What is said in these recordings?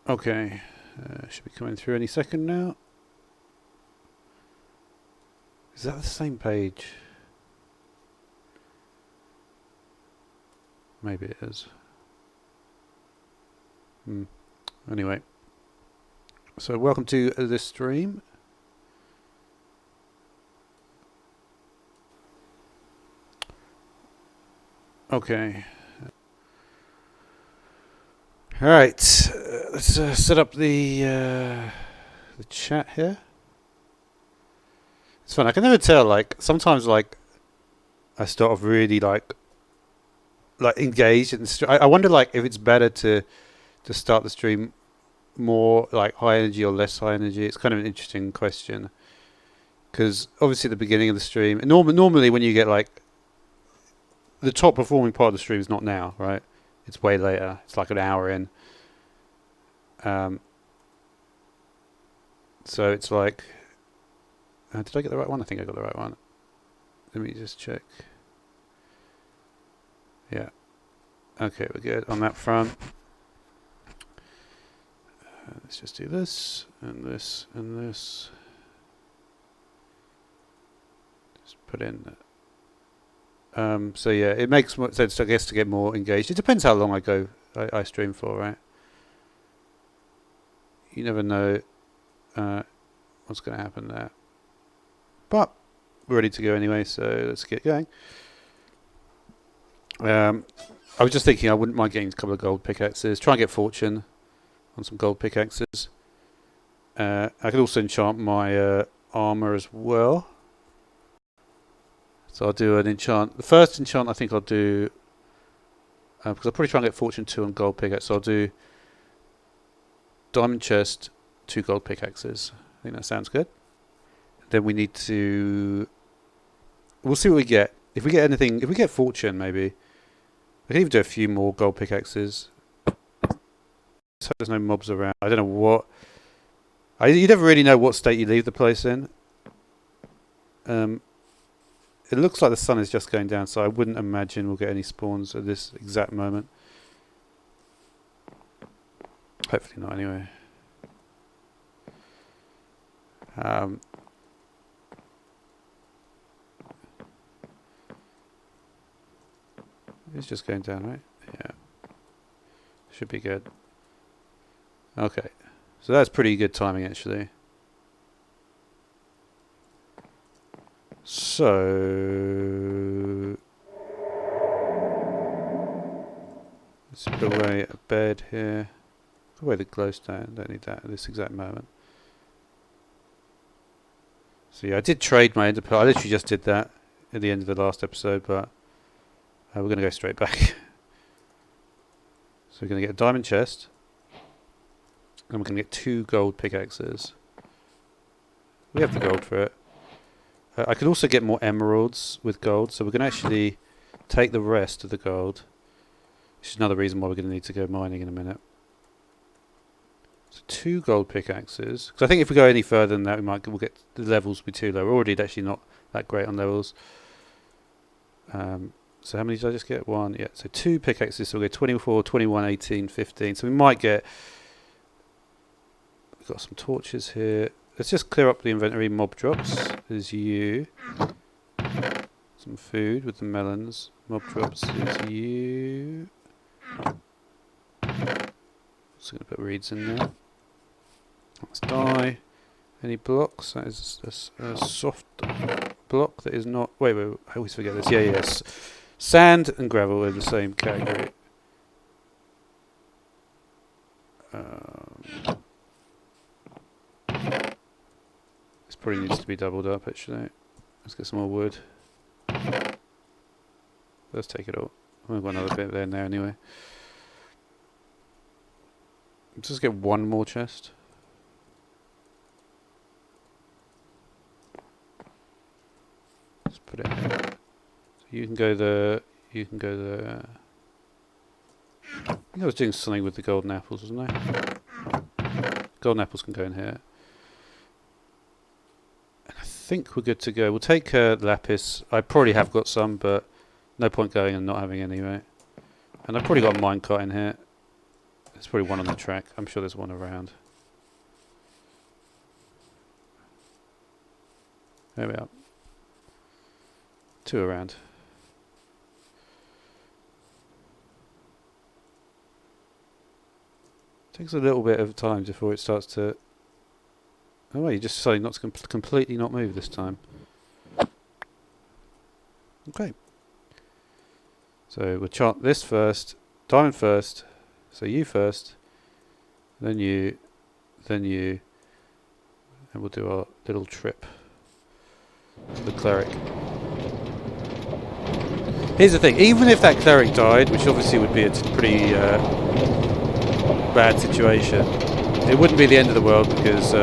Okay, should be coming through any second now. Is that the same page? Maybe it is. Anyway, so welcome to this stream. Okay. All right. Let's set up the chat here. It's fun. I can never tell. Like sometimes, like I start off really like engaged in the I wonder like if it's better to start the stream more like high energy or less high energy. It's kind of an interesting question because obviously at the beginning of the stream, normally when you get like the top performing part of the stream is not now, right? It's way later. It's like an hour in. So it's like, did I get the right one? I think I got the right one. Let me just check. Yeah. Okay, we're good on that front. Let's just do this and this and this. Just put in. So yeah, it makes more sense, I guess, to get more engaged. It depends how long I stream for, right? You never know what's going to happen there. But we're ready to go anyway, so let's get going. I was just thinking I wouldn't mind getting a couple of gold pickaxes. Try and get fortune on some gold pickaxes. I could also enchant my armor as well. So I'll do an enchant. The first enchant I think I'll do, because I'll probably try and get fortune 2 on gold pickaxe. So I'll do diamond chest, 2 gold pickaxes. I think that sounds good. Then we need to, we'll see what we get. If we get anything, if we get fortune maybe, I can even do a few more gold pickaxes. So there's no mobs around. I don't know what, you never really know what state you leave the place in. It looks like the sun is just going down, so I wouldn't imagine we'll get any spawns at this exact moment. Hopefully not, anyway. It's just going down, right? Yeah. Should be good. Okay. So that's pretty good timing, actually. So let's put away a bed here. Put away the glowstone. Don't need that at this exact moment. So yeah, I did trade my ender pearl. I literally just did that at the end of the last episode, but we're going to go straight back. So we're going to get a diamond chest, and we're going to get 2 gold pickaxes. We have the gold for it. I could also get more emeralds with gold, so we're going to actually take the rest of the gold, which is another reason why we're going to need to go mining in a minute. So 2 gold pickaxes, because I think if we go any further than that, we'll get the levels will be too low. We're already actually not that great on levels. So how many did I just get? 1, yeah. So 2 pickaxes, so we'll go 24, 21, 18, 15. So we might get. We've got some torches here. Let's just clear up the inventory. Mob drops is you. Some food with the melons. Mob drops is you. Just going to put reeds in there. Let's die. Any blocks? That is a soft block that is not. Wait, I always forget this. Yeah, yes. Sand and gravel are the same category. This probably needs to be doubled up actually. Let's get some more wood. Let's take it all. We've got another bit there and there anyway. Let's just get 1 more chest. Let's put it here. So you can go there. You can go there. I think I was doing something with the golden apples, wasn't I? Golden apples can go in here. And I think we're good to go. We'll take lapis. I probably have got some, but no point going and not having any, right? And I've probably got a minecart in here. There's probably one on the track. I'm sure there's one around. There we are. 2 around. Takes a little bit of time before it starts to... Oh wait, you just decided not to completely not move this time. Okay. So we'll chant this first, diamond first, so you first, then you, and we'll do our little trip to the cleric. Here's the thing, even if that cleric died, which obviously would be a pretty bad situation, it wouldn't be the end of the world because,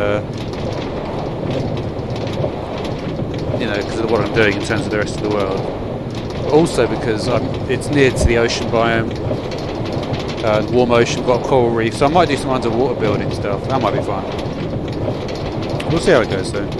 you know, because of what I'm doing in terms of the rest of the world. But also because it's near to the ocean biome, warm ocean, got a coral reef, so I might do some underwater building stuff. That might be fun. We'll see how it goes though.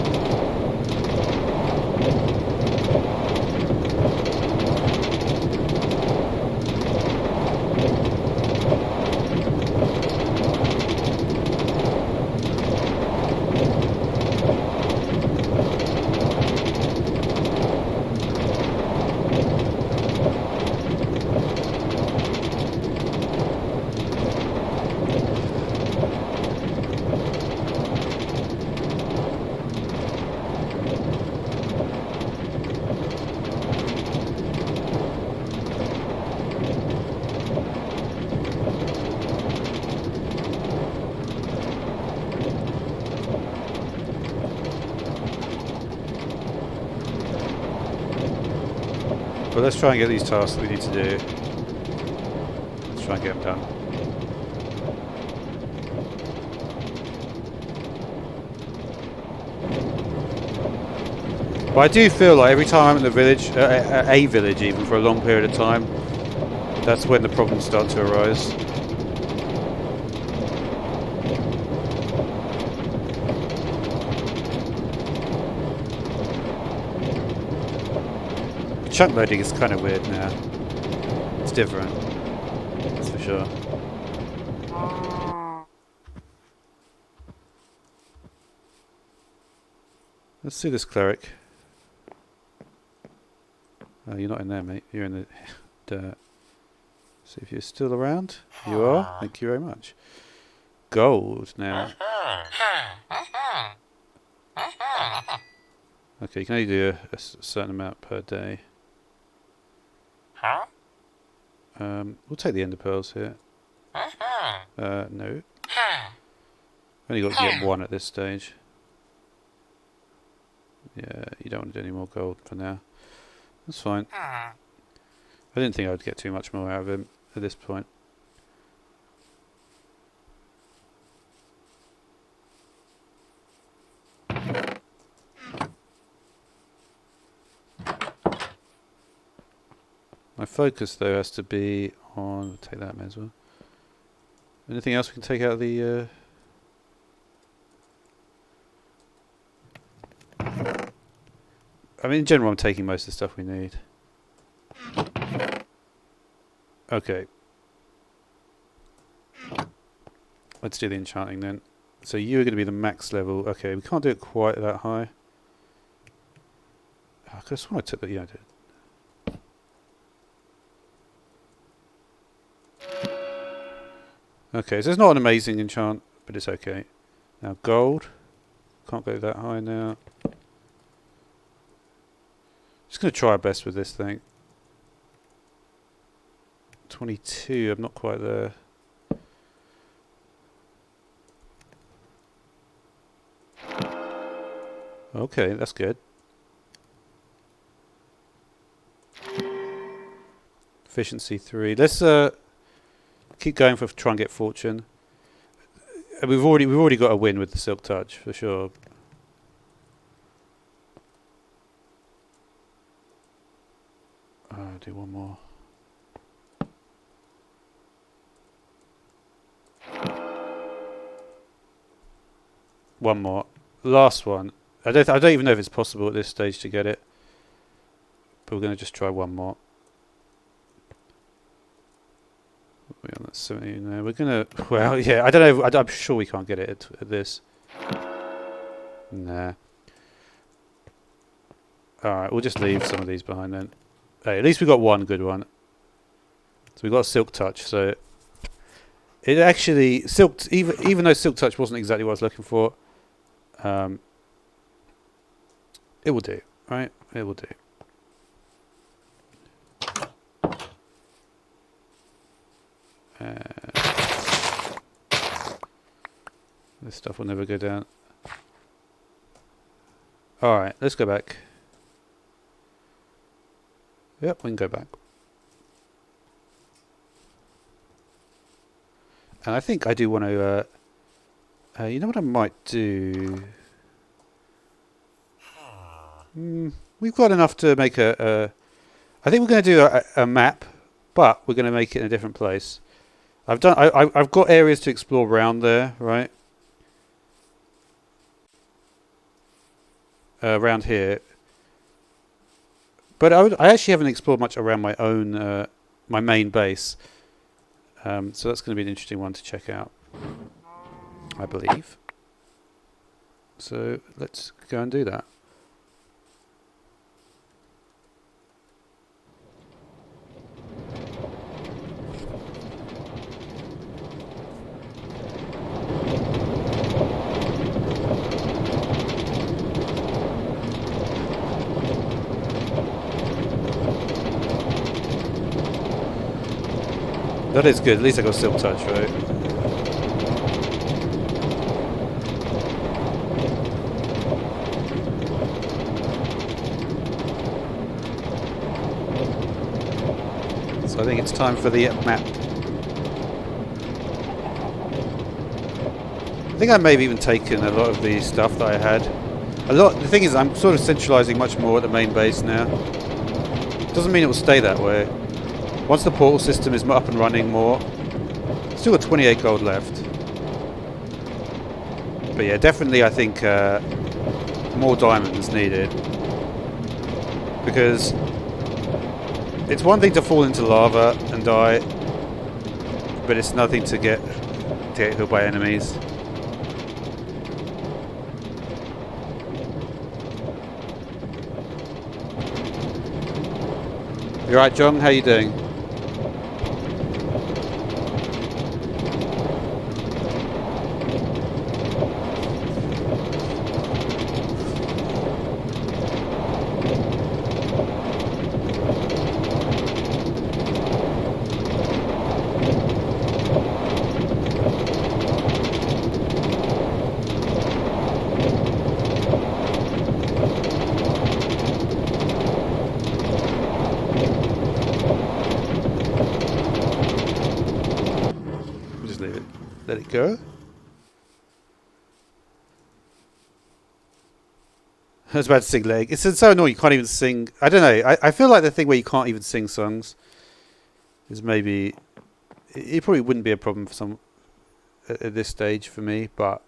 But let's try and get these tasks that we need to do. Let's try and get them done. But I do feel like every time I'm in the village, a village even, for a long period of time, that's when the problems start to arise. Chunk loading is kind of weird now. It's different, that's for sure. Let's see this cleric. Oh, you're not in there, mate. You're in the dirt. See if you're still around. You are. Thank you very much. Gold now. Okay, you can only do a certain amount per day. We'll take the ender pearls here. No. Only got to get 1 at this stage. Yeah, you don't want to do any more gold for now. That's fine. I didn't think I would get too much more out of him at this point. My focus though has to be on... We'll take that as well. Anything else we can take out of the... I mean, in general, I'm taking most of the stuff we need. Okay. Let's do the enchanting then. So you are going to be the max level. Okay, we can't do it quite that high. I could have sworn I took that. Yeah, I did. Okay, so it's not an amazing enchant, but it's okay. Now gold. Can't go that high now. Just going to try our best with this thing. 22, I'm not quite there. Okay, that's good. Efficiency 3. Let's keep going for try and get fortune. We've already got a win with the Silk Touch for sure. I'll do one more. One more. Last one. I don't even know if it's possible at this stage to get it. But we're going to just try one more. We're on the something there. We're gonna. Well, yeah. I don't know. I'm sure we can't get it at this. Nah. All right. We'll just leave some of these behind then. Hey, at least we got one good one. So we got Silk Touch. So it actually even though Silk Touch wasn't exactly what I was looking for, it will do. Right? It will do. This stuff will never go down. Alright, let's go back. Yep, we can go back. And I think I do want to... you know what I might do? We've got enough to make a... I think we're going to do a map, but we're going to make it in a different place. I've got areas to explore around there, right? Around here. But I actually haven't explored much around my own, my main base. So that's going to be an interesting one to check out, I believe. So let's go and do that. That is good. At least I got Silk Touch, right? So I think it's time for the map. I think I may have even taken a lot of the stuff that I had. The thing is, I'm sort of centralizing much more at the main base now. Doesn't mean it will stay that way. Once the portal system is up and running more, still got 28 gold left. But yeah, definitely I think more diamonds needed. Because it's one thing to fall into lava and die, but it's nothing to get hit by enemies. You alright, John? How you doing? Let it go. I was about to sing leg. It's so annoying you can't even sing. I don't know. I feel like the thing where you can't even sing songs is maybe... It probably wouldn't be a problem for some at this stage for me, but...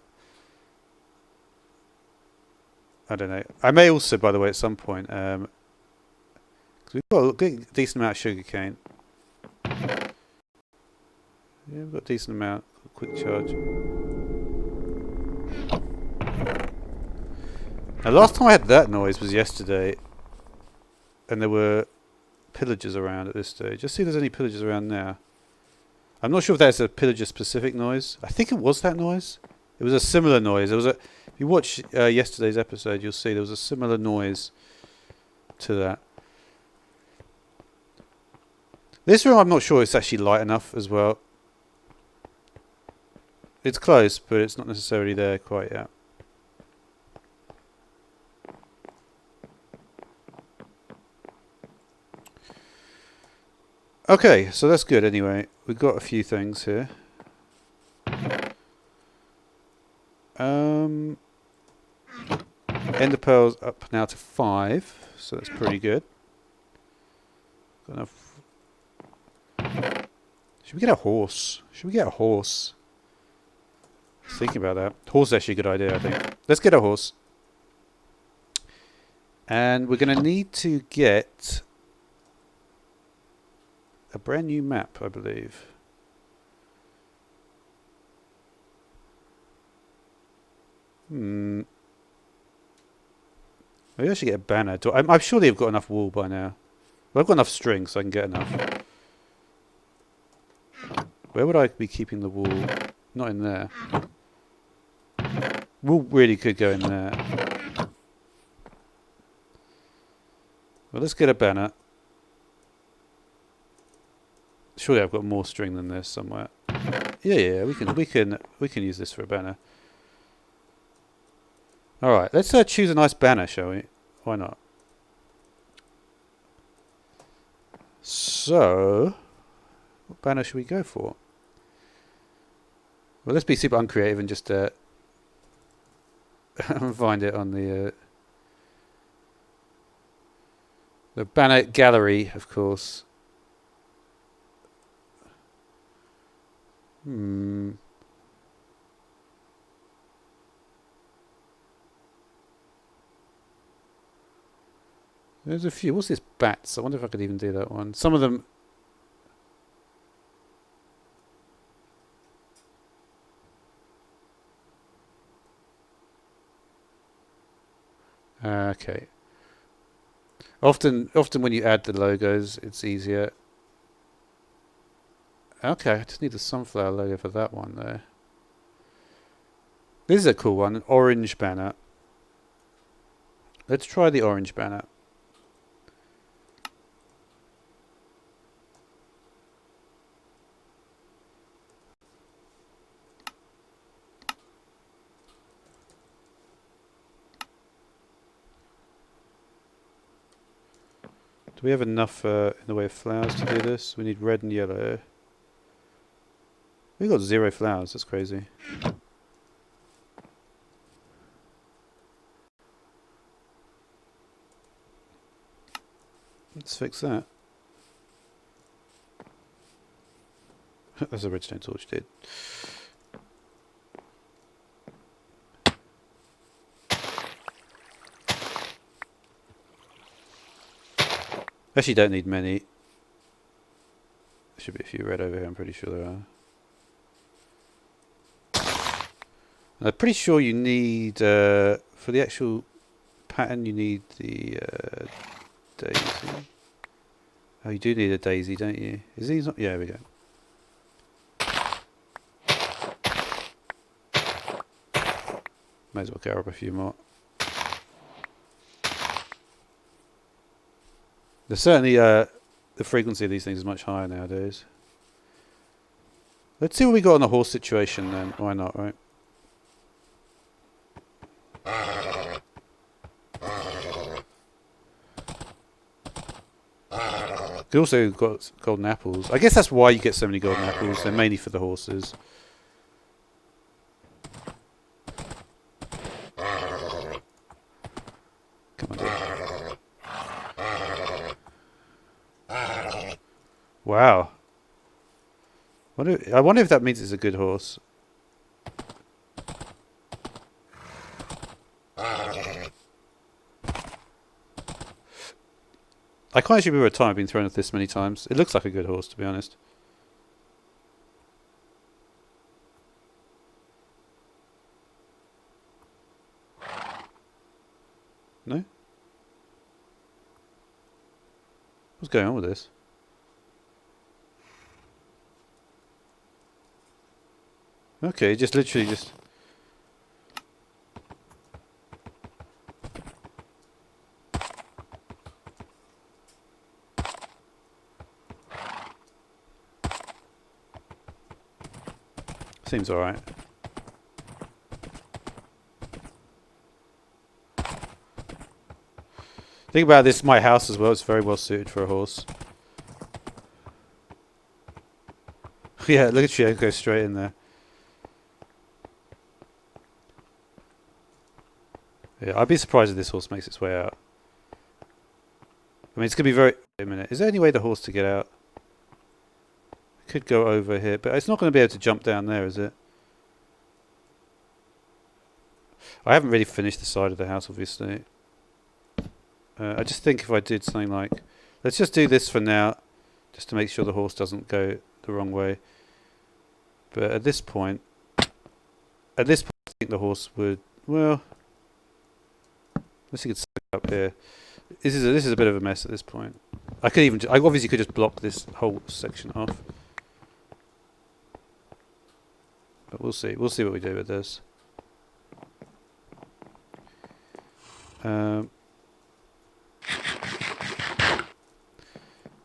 I don't know. I may also, by the way, at some point... Because we've got a decent amount of sugarcane. Yeah, we've got a decent amount. Quick charge. Now, last time I had that noise was yesterday, and there were pillagers around at this stage. Just see if there's any pillagers around now. I'm not sure if that's a pillager-specific noise. I think it was that noise. It was a similar noise. There was a. If you watch yesterday's episode, you'll see there was a similar noise to that. This room, I'm not sure it's actually light enough as well. It's close, but it's not necessarily there quite yet. Okay, so that's good anyway. We've got a few things here. Ender pearls up now to 5, so that's pretty good. Got enough. Should we get a horse? Should we get a horse? Thinking about that. Horse is actually a good idea, I think. Let's get a horse. And we're going to need to get a brand new map, I believe. Maybe I should get a banner. I'm sure they've got enough wool by now. Well, I've got enough string, so I can get enough. Where would I be keeping the wool? Not in there. Wool really could go in there. Well, let's get a banner. Surely I've got more string than this somewhere. Yeah, we can use this for a banner. All right, let's choose a nice banner, shall we? Why not? So, what banner should we go for? Well, let's be super uncreative and just find it on the banner gallery, of course. There's a few. What's this? Bats. I wonder if I could even do that one. Some of them. Okay. Often when you add the logos, it's easier. Okay, I just need the sunflower logo for that one there. This is a cool one, an orange banner. Let's try the orange banner. Do we have enough in the way of flowers to do this? We need red and yellow. We got 0 flowers, that's crazy. Let's fix that. That's a redstone torch, dude. Actually, don't need many. There should be a few red over here, I'm pretty sure there are. And I'm pretty sure you need, for the actual pattern, you need the daisy. Oh, you do need a daisy, don't you? Is these not? Yeah, there we go. Might as well gather up a few more. There's certainly the frequency of these things is much higher nowadays. Let's see what we got on the horse situation then. Why not, right? You also got golden apples. I guess that's why you get so many golden apples. They're mainly for the horses. Come on, dude. Wow. I wonder if that means it's a good horse. I can't actually remember a time I've been thrown off this many times. It looks like a good horse, to be honest. No? What's going on with this? Okay, just literally just... Seems alright. Think about this, my house as well, it's very well suited for a horse. Yeah, look at you, go straight in there. Yeah, I'd be surprised if this horse makes its way out. I mean, it's going to be very... Wait a minute, is there any way the horse to get out? Could go over here, but it's not going to be able to jump down there, is it? I haven't really finished the side of the house, obviously. I just think if I did something like... Let's just do this for now, just to make sure the horse doesn't go the wrong way. But at this point... I think the horse would Well, unless you could set it up here. This is a bit of a mess at this point. I could even I obviously could just block this whole section off. But we'll see. We'll see what we do with this.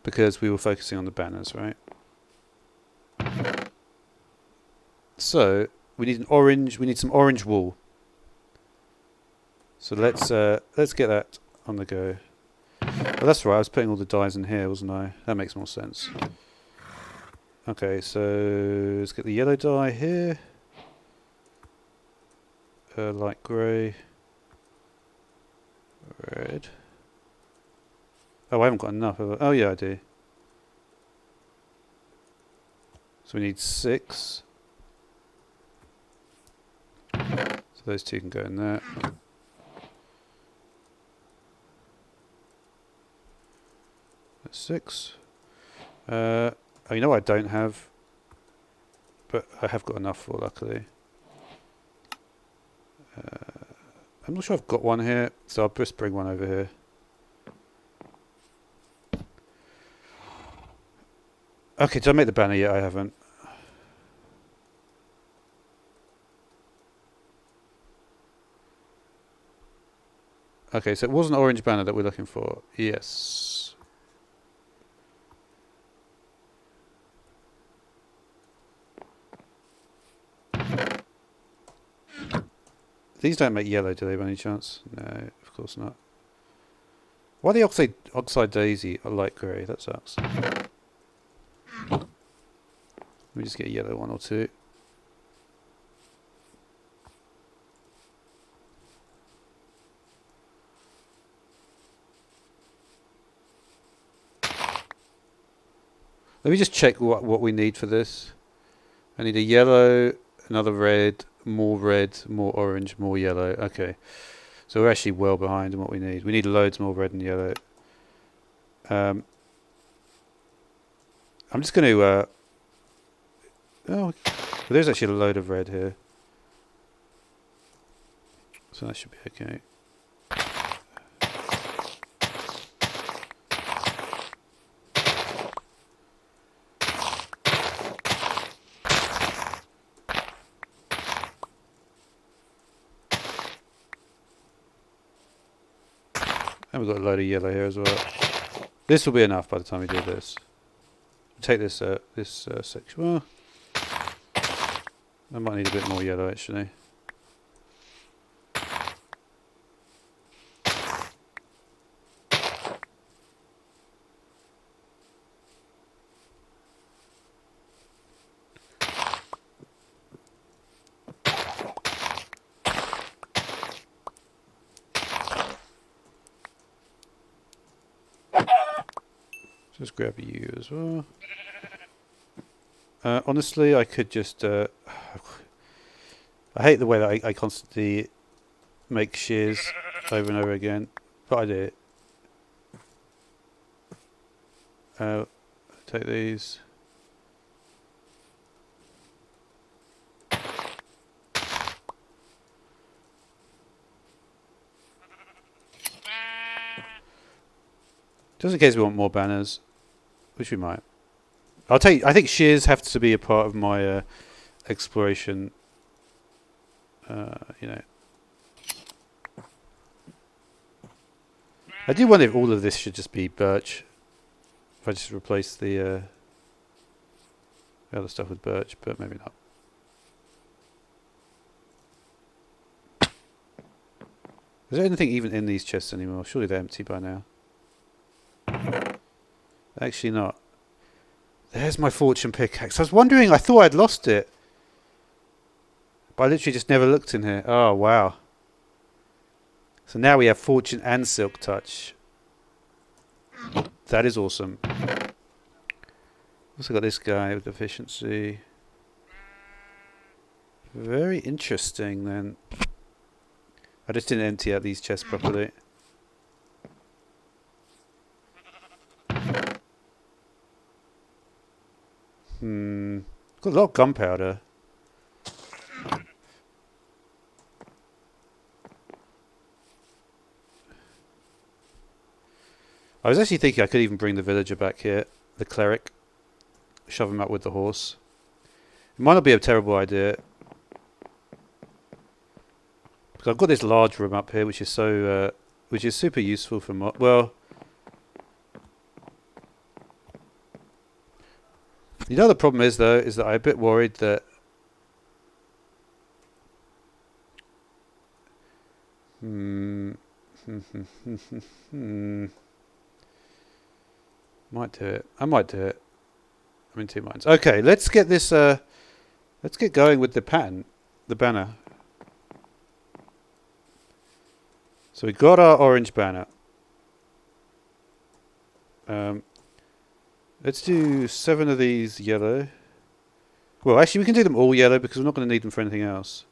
Because we were focusing on the banners, right? So we need an orange. We need some orange wool. So let's get that on the go. Oh, that's right. I was putting all the dyes in here, wasn't I? That makes more sense. Okay, so let's get the yellow dye here. Light grey. Red. Oh, I haven't got enough of it. Oh, yeah, I do. So we need 6. So those 2 can go in there. That's 6. Oh, you know what I don't have? But I have got enough for, luckily. I'm not sure I've got one here, so I'll just bring one over here. Okay, did I make the banner yet? I haven't. Okay, so it was an orange banner that we're looking for. Yes. These don't make yellow, do they, by any chance? No, of course not. Why the oxide daisy are light grey? That sucks. Let me just get a yellow one or 2. Let me just check what we need for this. I need a yellow, another red, more orange, more yellow. Okay. So we're actually well behind in what we need. We need loads more red and yellow. I'm just going to... oh, there's actually a load of red here. So that should be okay. And we've got a load of yellow here as well. This will be enough by the time we do this. Take this section. Well, I might need a bit more yellow actually. Just grab you as well. Honestly, I could just... I hate the way that I constantly make shears over and over again, but I do it. Take these. Just in case we want more banners, which we might. I think shears have to be a part of my exploration. You know. I do wonder if all of this should just be birch. If I just replace the other stuff with birch, but maybe not. Is there anything even in these chests anymore? Surely they're empty by now. Actually not. There's my fortune pickaxe. I was wondering, I thought I'd lost it. But I literally just never looked in here. Oh, wow. So now we have fortune and silk touch. That is awesome. Also got this guy with efficiency. Very interesting then. I just didn't empty out these chests properly. Got a lot of gunpowder. I was actually thinking I could even bring the villager back here, the cleric, shove him up with the horse. It might not be a terrible idea. Because I've got this large room up here, which is which is super useful for well. You know the problem is though, is that I'm a bit worried that might do it. I might do it. I'm in two minds. Okay, let's get this. Let's get going with the pattern, the banner. So we got our orange banner. Let's do 7 of these yellow. Well, actually, we can do them all yellow because we're not going to need them for anything else.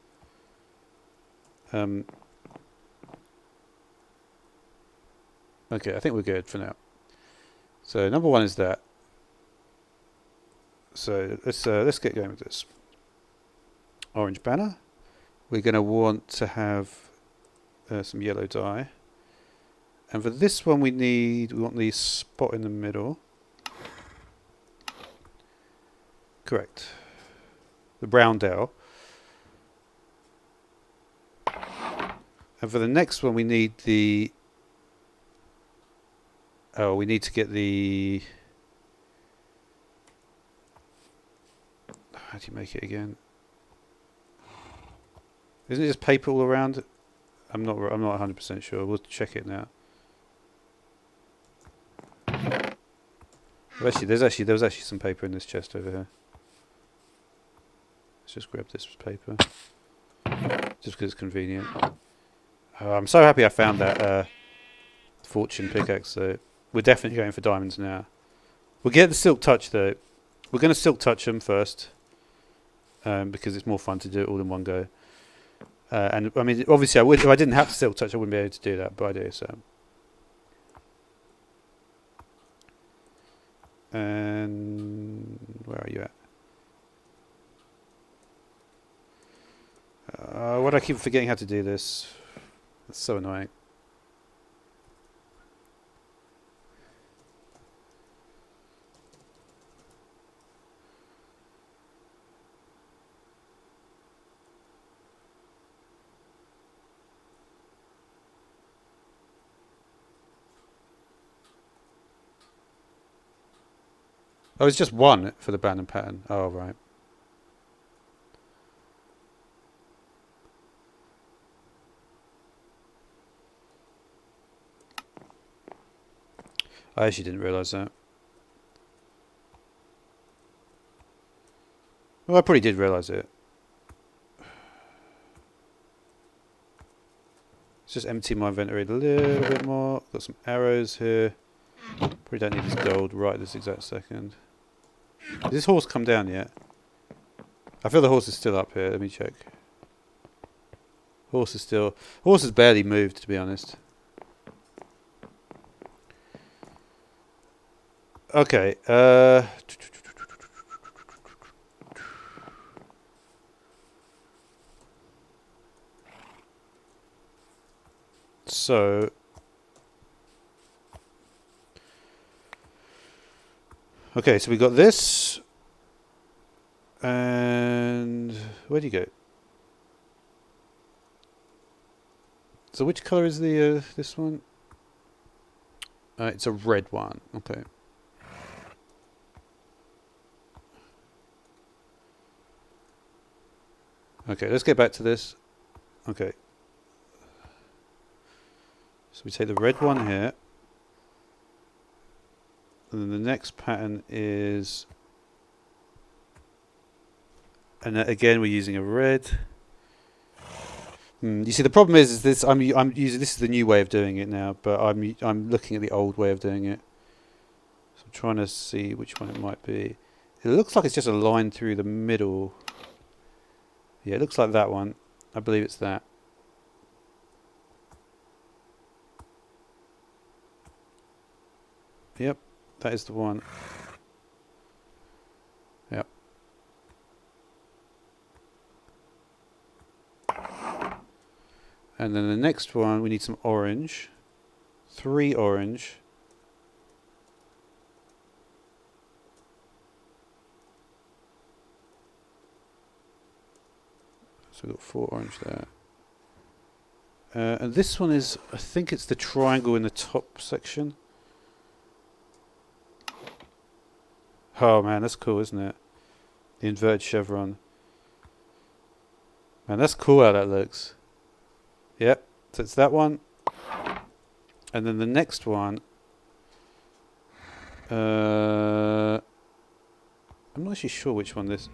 Okay, I think we're good for now. So number 1 is that. So let's get going with this. Orange banner. We're going to want to have some yellow dye. And for this one we want the spot in the middle. Correct. The brown dell. And for the next one we need the... Oh, we need to get the... How do you make it again? Isn't it just paper all around? I'm not 100% sure. We'll check it now. Well, there was actually some paper in this chest over here. Let's just grab this paper, just because it's convenient. I'm so happy I found that fortune pickaxe. So we're definitely going for diamonds now. We'll get the silk touch though. We're going to silk touch them first, because it's more fun to do it all in one go. And I mean, obviously, if I didn't have to silk touch, I wouldn't be able to do that, but I do. So. And where are you at? Why do I keep forgetting how to do this? That's so annoying. Oh, it's just 1 for the banner pattern. Oh, right. I actually didn't realise that. Well, I probably did realise it. Let's just empty my inventory a little bit more. Got some arrows here. Probably don't need this gold right this exact second. Did this horse come down yet? I feel the horse is still up here. Let me check. Horse has barely moved, to be honest. Okay. So. Okay, so we got this. And where do you go? So which colour is the this one? It's a red one. Okay. Okay, let's get back to this. Okay. So we take the red one here. And then the next pattern is... And again, we're using a red. You see, the problem is this. I'm using this is the new way of doing it now, but I'm looking at the old way of doing it. So I'm trying to see which one it might be. It looks like it's just a line through the middle. Yeah, it looks like that one. I believe it's that. Yep, that is the one. Yep. And then the next one, we need some orange. 3 orange. So we've got 4 orange there. And this one is, I think it's the triangle in the top section. Oh man, that's cool, isn't it? The inverted chevron. Man, that's cool how that looks. Yep, so it's that one. And then the next one, I'm not actually sure which one this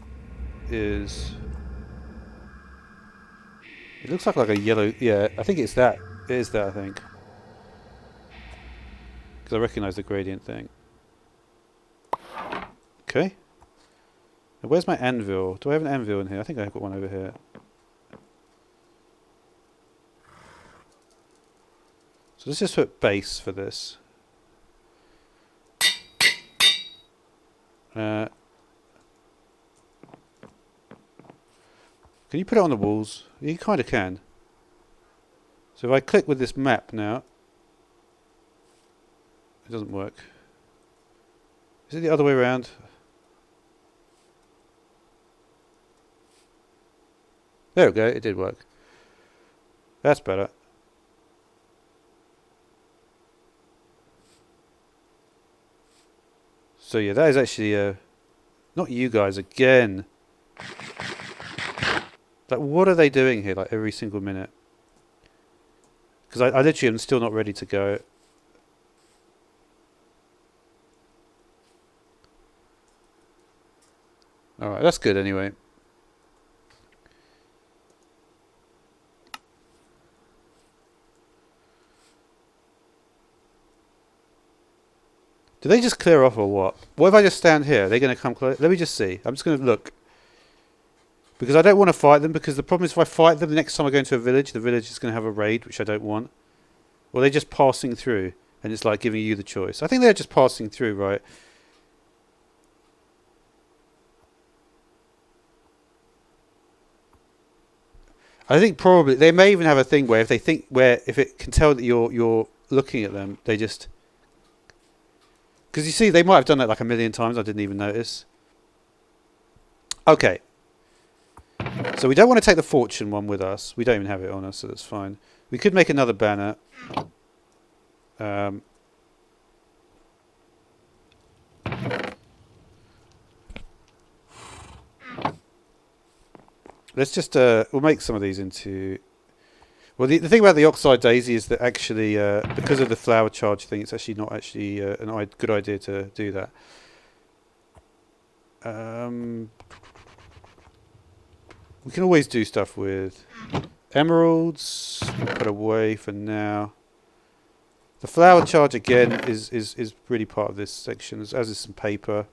is. It looks like a yellow, yeah, I think it's that. It is that, I think. Because I recognise the gradient thing. Okay. Now where's my anvil? Do I have an anvil in here? I think I've got one over here. So let's just put base for this. Can you put it on the walls? You kind of can. So if I click with this map now, it doesn't work. Is it the other way around? There we go, it did work. That's better. So yeah, that is actually not you guys again. Like, what are they doing here? Like every single minute? Because I literally am still not ready to go. All right, that's good anyway. Do they just clear off or what? What if I just stand here? Are they going to come close? Let me just see. I'm just going to look. Because I don't want to fight them, because the problem is if I fight them, the next time I go into a village, the village is going to have a raid, which I don't want. Or they're just passing through, and it's like giving you the choice. I think they're just passing through, right? I think probably they may even have a thing where if they think if it can tell that you're looking at them, they just, because you see they might have done that like a million times. I didn't even notice. Okay. So we don't want to take the fortune one with us. We don't even have it on us, so that's fine. We could make another banner. Let's just we'll make some of these into. Well, the thing about the oxide daisy is that actually, because of the flower charge thing, it's actually not actually a good idea to do that. We can always do stuff with emeralds. We'll put away for now. The flower charge again is really part of this section, as is some paper.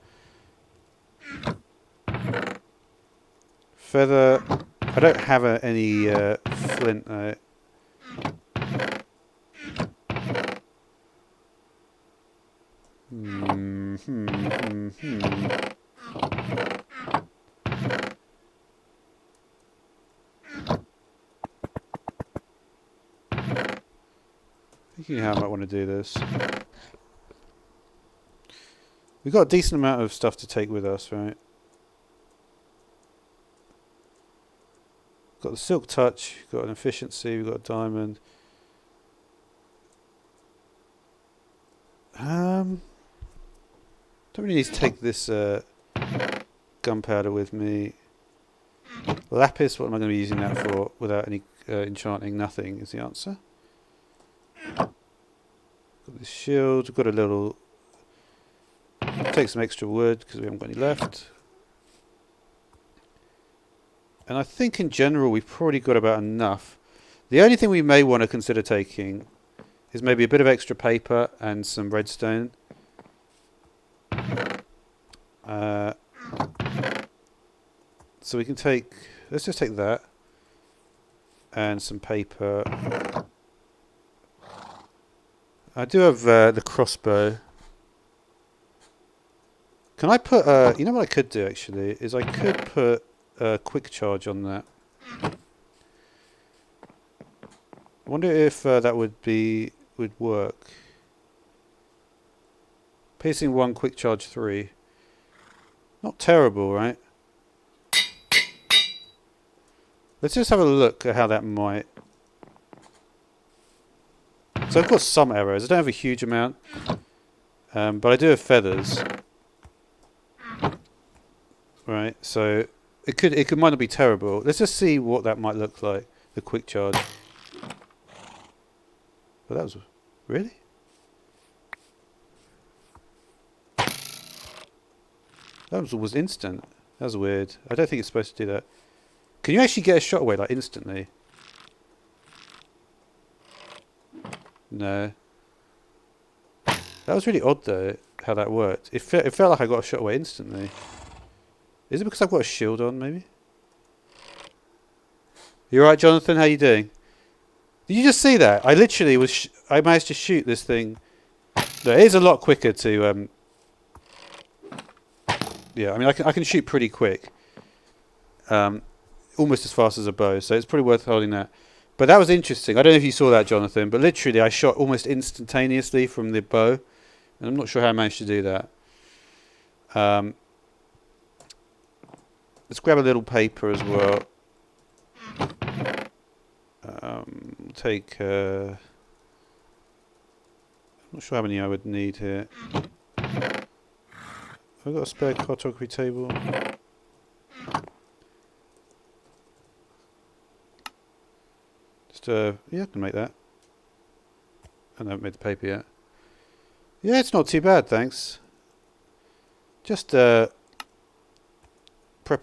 Feather. I don't have any flint though. Thinking how I might want to do this. We've got a decent amount of stuff to take with us, right? Got the silk touch, got an efficiency, we've got a diamond. Don't really need to take this gunpowder with me. Lapis, what am I going to be using that for without any enchanting? Nothing is the answer. Got this shield, we've got a little... Take some extra wood because we haven't got any left. And I think in general we've probably got about enough. The only thing we may want to consider taking is maybe a bit of extra paper and some redstone. So we can take, let's just take that and some paper. I do have the crossbow. Can I put, you know what I could do actually, is I could put a quick charge on that. I wonder if that would work. Piercing 1, quick charge 3. Not terrible, right? Let's just have a look at how that might... So I've got some arrows. I don't have a huge amount. But I do have feathers. Right, so it might not be terrible. Let's just see what that might look like. The quick charge. Well, that was... Really? That was instant. That was weird. I don't think it's supposed to do that. Can you actually get a shot away, like, instantly? No. That was really odd, though, how that worked. It felt like I got a shot away instantly. Is it because I've got a shield on, maybe? You alright, Jonathan? How you doing? Did you just see that? I literally was... I managed to shoot this thing. No, it is a lot quicker to... Yeah, I mean, I can shoot pretty quick. Almost as fast as a bow, so it's pretty worth holding that. But that was interesting. I don't know if you saw that, Jonathan, but literally I shot almost instantaneously from the bow. And I'm not sure how I managed to do that. Let's grab a little paper as well. Take... I'm not sure how many I would need here. Have I got a spare cartography table? Just, yeah, I can make that. I haven't made the paper yet. Yeah, it's not too bad, thanks. Just, prepping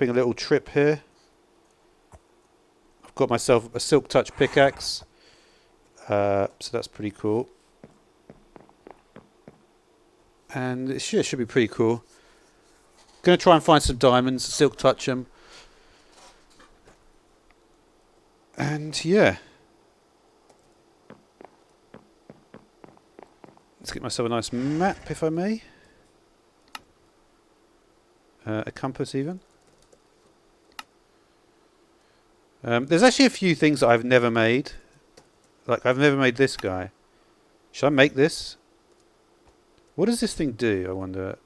a little trip here. I've got myself a Silk Touch pickaxe. So that's pretty cool. And it should be pretty cool. Going to try and find some diamonds, Silk Touch them. And yeah. Let's get myself a nice map, if I may. A compass even. There's actually a few things that I've never made. Like, I've never made this guy. Should I make this? What does this thing do, I wonder?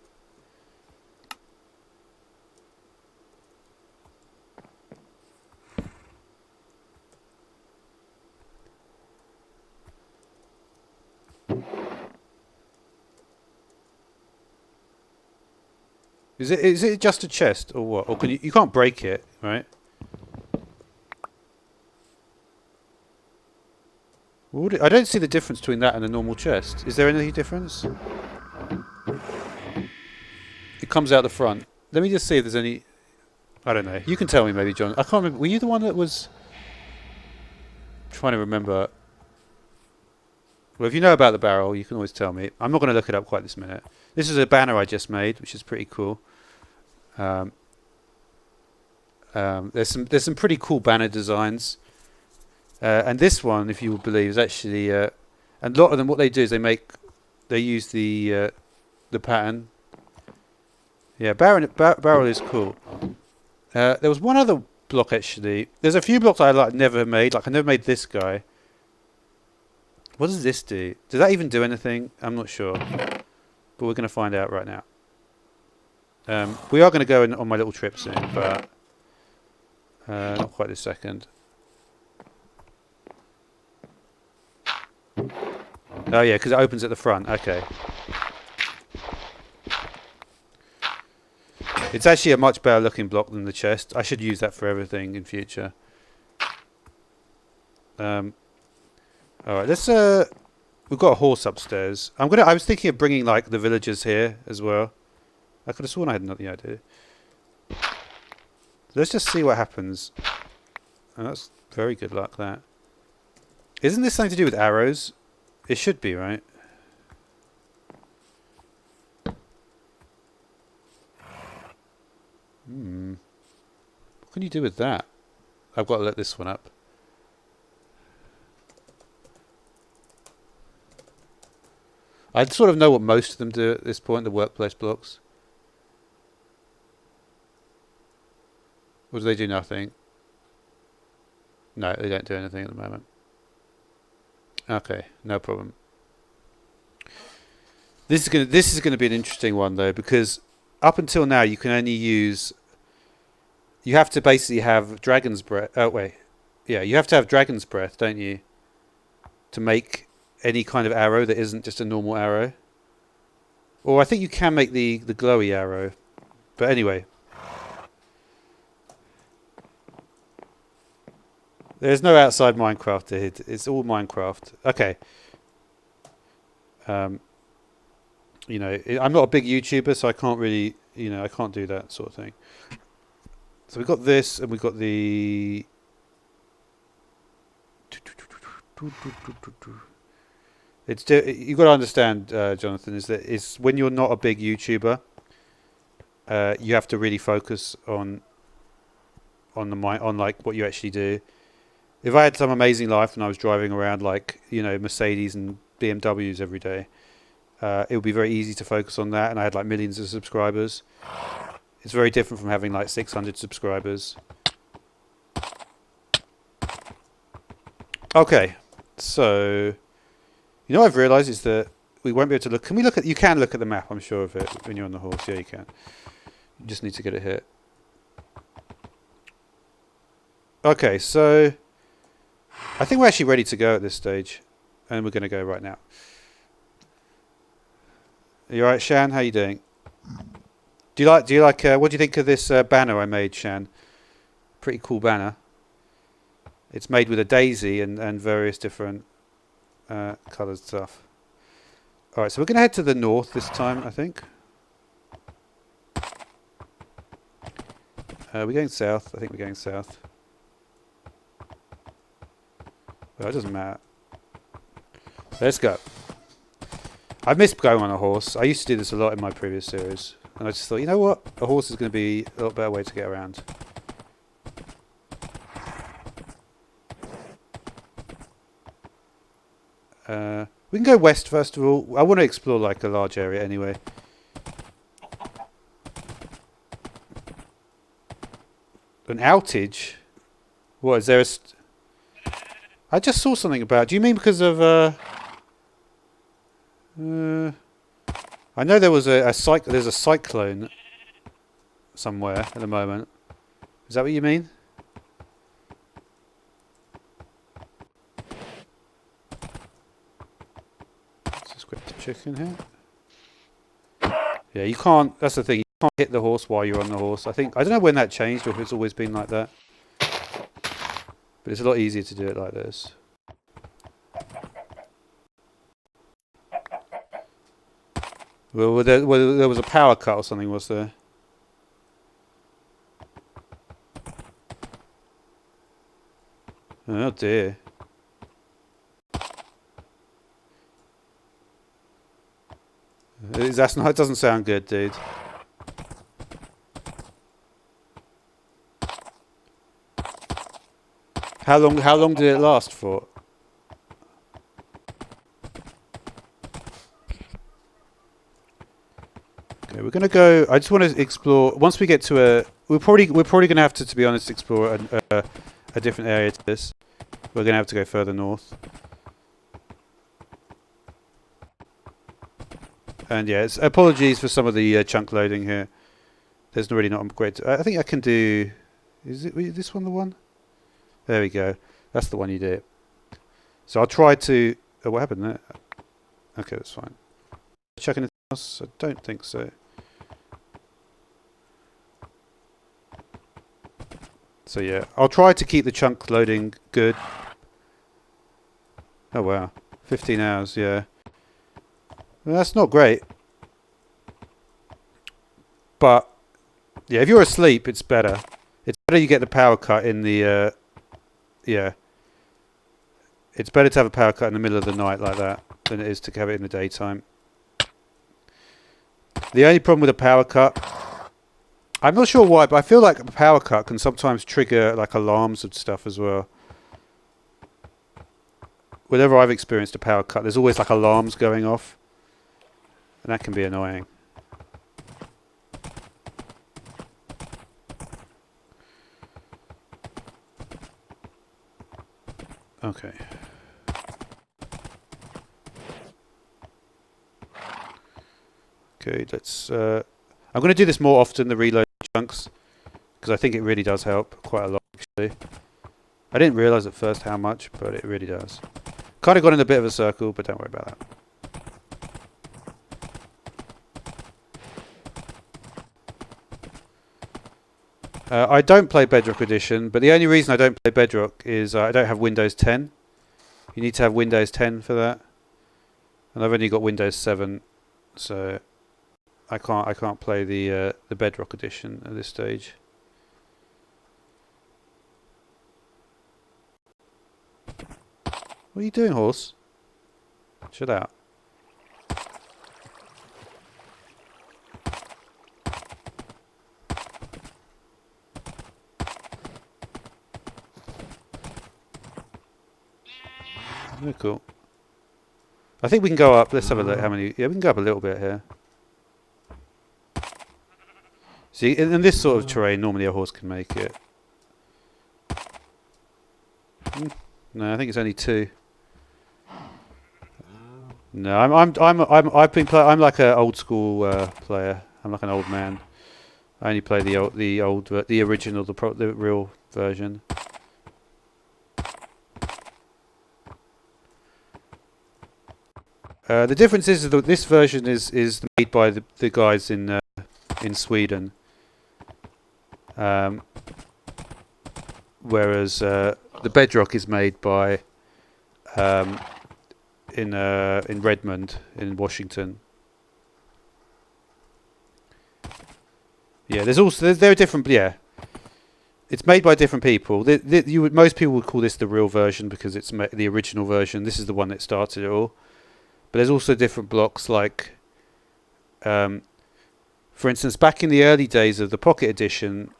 Is it just a chest or what? Or can you can't break it, right? I don't see the difference between that and a normal chest. Is there any difference? It comes out the front. Let me just see if there's any... I don't know. You can tell me maybe, John. I can't remember. Were you the one that was... I'm trying to remember. Well, if you know about the barrel, you can always tell me. I'm not going to look it up quite this minute. This is a banner I just made, which is pretty cool. There's some pretty cool banner designs. And this one, if you would believe, is actually... and a lot of them, what they do is they use the pattern. Yeah, barrel is cool. There was one other block, actually. There's a few blocks I never made. Like, I never made this guy. What does this do? Does that even do anything? I'm not sure. But we're going to find out right now. We are going to go on my little trip soon, but not quite this second. Oh yeah, because it opens at the front. Okay. It's actually a much better looking block than the chest. I should use that for everything in future. Alright, let's we've got a horse upstairs. I was thinking of bringing like the villagers here as well. I could have sworn I had another idea. Let's just see what happens. Oh, that's very good luck, that. Isn't this something to do with arrows? It should be, right? What can you do with that? I've got to let this one up. I sort of know what most of them do at this point, the workplace blocks. Or do they do nothing? No, they don't do anything at the moment. Okay, no problem. This is gonna be an interesting one though, because up until now you can only use... You have to basically have dragon's breath... Oh wait, Yeah, you have to have dragon's breath, don't you? To make any kind of arrow that isn't just a normal arrow. Or I think you can make the glowy arrow. But anyway. There's no outside Minecraft, dude. It's all Minecraft. Okay. You know, I'm not a big YouTuber, so I can't really, you know, I can't do that sort of thing. So we've got this, and we've got the... you've got to understand, Jonathan, is that it's when you're not a big YouTuber, you have to really focus on like what you actually do. If I had some amazing life and I was driving around like, you know, Mercedes and BMWs every day, it would be very easy to focus on that, and I had like millions of subscribers. It's very different from having like 600 subscribers. Okay, so you know what I've realised is that we won't be able to look. Can we look at? You can look at the map, I'm sure of it, when you're on the horse. Yeah, you can. You just need to get it hit. Okay, so I think we're actually ready to go at this stage, and we're going to go right now. Are you alright, Shan? How you doing? Do you like? What do you think of this banner I made, Shan? Pretty cool banner. It's made with a daisy and various different coloured stuff. Alright, so we're going to head to the north this time, I think. We're going south. I think we're going south. Well, it doesn't matter. Let's go. I miss going on a horse. I used to do this a lot in my previous series. And I just thought, you know what? A horse is going to be a lot better way to get around. We can go west first of all. I want to explore like a large area anyway. An outage? What, is there a... I just saw something about... Do you mean because of... I know there was there's a cyclone somewhere at the moment. Is that what you mean? Let's just grab the chicken here. Yeah, you can't... That's the thing. You can't hit the horse while you're on the horse. I don't know when that changed or if it's always been like that. But it's a lot easier to do it like this. Well, there was a power cut or something, was there? Oh dear. It doesn't sound good, dude. How long did it last for? Okay, we're gonna go. I just want to explore. Once we get to a, we're probably gonna have to be honest, explore a different area to this. We're gonna have to go further north. And yeah, apologies for some of the chunk loading here. There's really not a great. I think I can do. Is this one the one? There we go. That's the one you do. So I'll try to... Oh, what happened there? Okay, that's fine. Check anything else? I don't think so. So yeah, I'll try to keep the chunk loading good. Oh wow, 15 hours, yeah. Well, that's not great. But, yeah, if you're asleep, it's better. It's better you get the power cut in the... yeah. It's better to have a power cut in the middle of the night like that than it is to have it in the daytime. The only problem with a power cut... I'm not sure why, but I feel like a power cut can sometimes trigger like alarms and stuff as well. Whenever I've experienced a power cut, there's always like alarms going off. And that can be annoying. Okay. Okay, let's... I'm going to do this more often, the reload chunks, because I think it really does help quite a lot, actually. I didn't realise at first how much, but it really does. Kind of got in a bit of a circle, but don't worry about that. I don't play Bedrock Edition, but the only reason I don't play Bedrock is I don't have Windows 10. You need to have Windows 10 for that, and I've only got Windows 7, so I can't play the Bedrock Edition at this stage. What are you doing, horse? Shut out. Oh, cool. I think we can go up. Let's have a look how many. Yeah, we can go up a little bit here. See, in this sort of terrain, normally a horse can make it. No, I think it's only 2. No, I'm like an old school player. I'm like an old man. I only play the original, the real version. The difference is that this version is made by the guys in Sweden, whereas the Bedrock is made by in Redmond in Washington. Yeah, there are different. Yeah, it's made by different people. Most people would call this the real version because it's the original version. This is the one that started it all. But there's also different blocks, like, for instance, back in the early days of the Pocket Edition,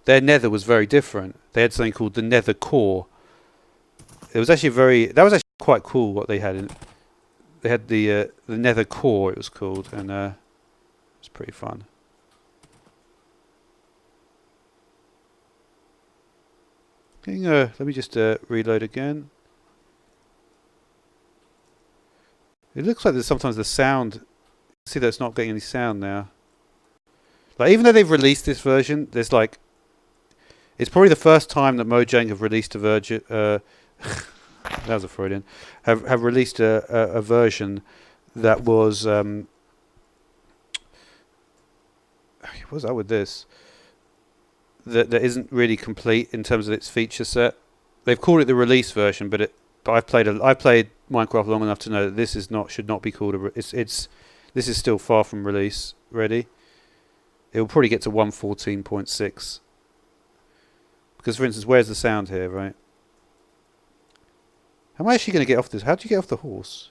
their nether was very different. They had something called the Nether Core. It was actually that was actually quite cool what they had. They had the Nether Core, it was called, and it was pretty fun. Let me just reload again. It looks like there's sometimes the sound. See that it's not getting any sound now. Like, even though they've released this version, there's like, it's probably the first time that Mojang have released a version. That was a Freudian. Have released a version that was. What was that with this? That isn't really complete in terms of its feature set. They've called it the release version, but I've played Minecraft long enough to know that this should not be called this is still far from release ready. It will probably get to 1.14.6. Because, for instance, where's the sound here, right? How am I actually going to get off this? How do you get off the horse?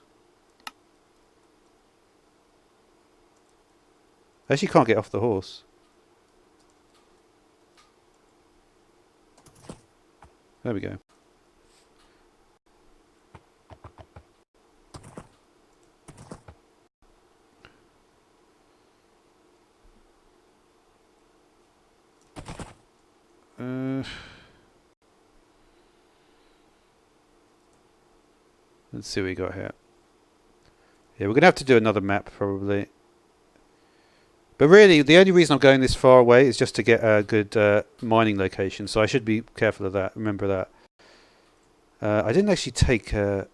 I actually can't get off the horse. There we go. Let's see what we got here. Yeah, we're going to have to do another map probably. But really, the only reason I'm going this far away is just to get a good mining location. So I should be careful of that. Remember that. I didn't actually take... I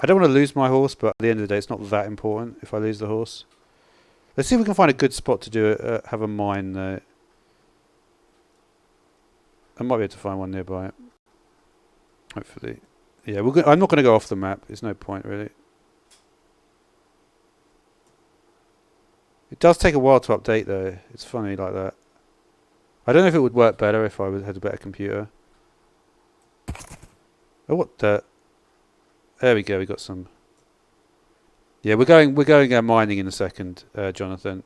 don't want to lose my horse, but at the end of the day, it's not that important if I lose the horse. Let's see if we can find a good spot to do have a mine though. I might be able to find one nearby. Hopefully. Yeah, I'm not going to go off the map. There's no point, really. It does take a while to update, though. It's funny like that. I don't know if it would work better if I had a better computer. Oh, what the... There we go, we got some... Yeah, we're going mining in a second, Jonathan.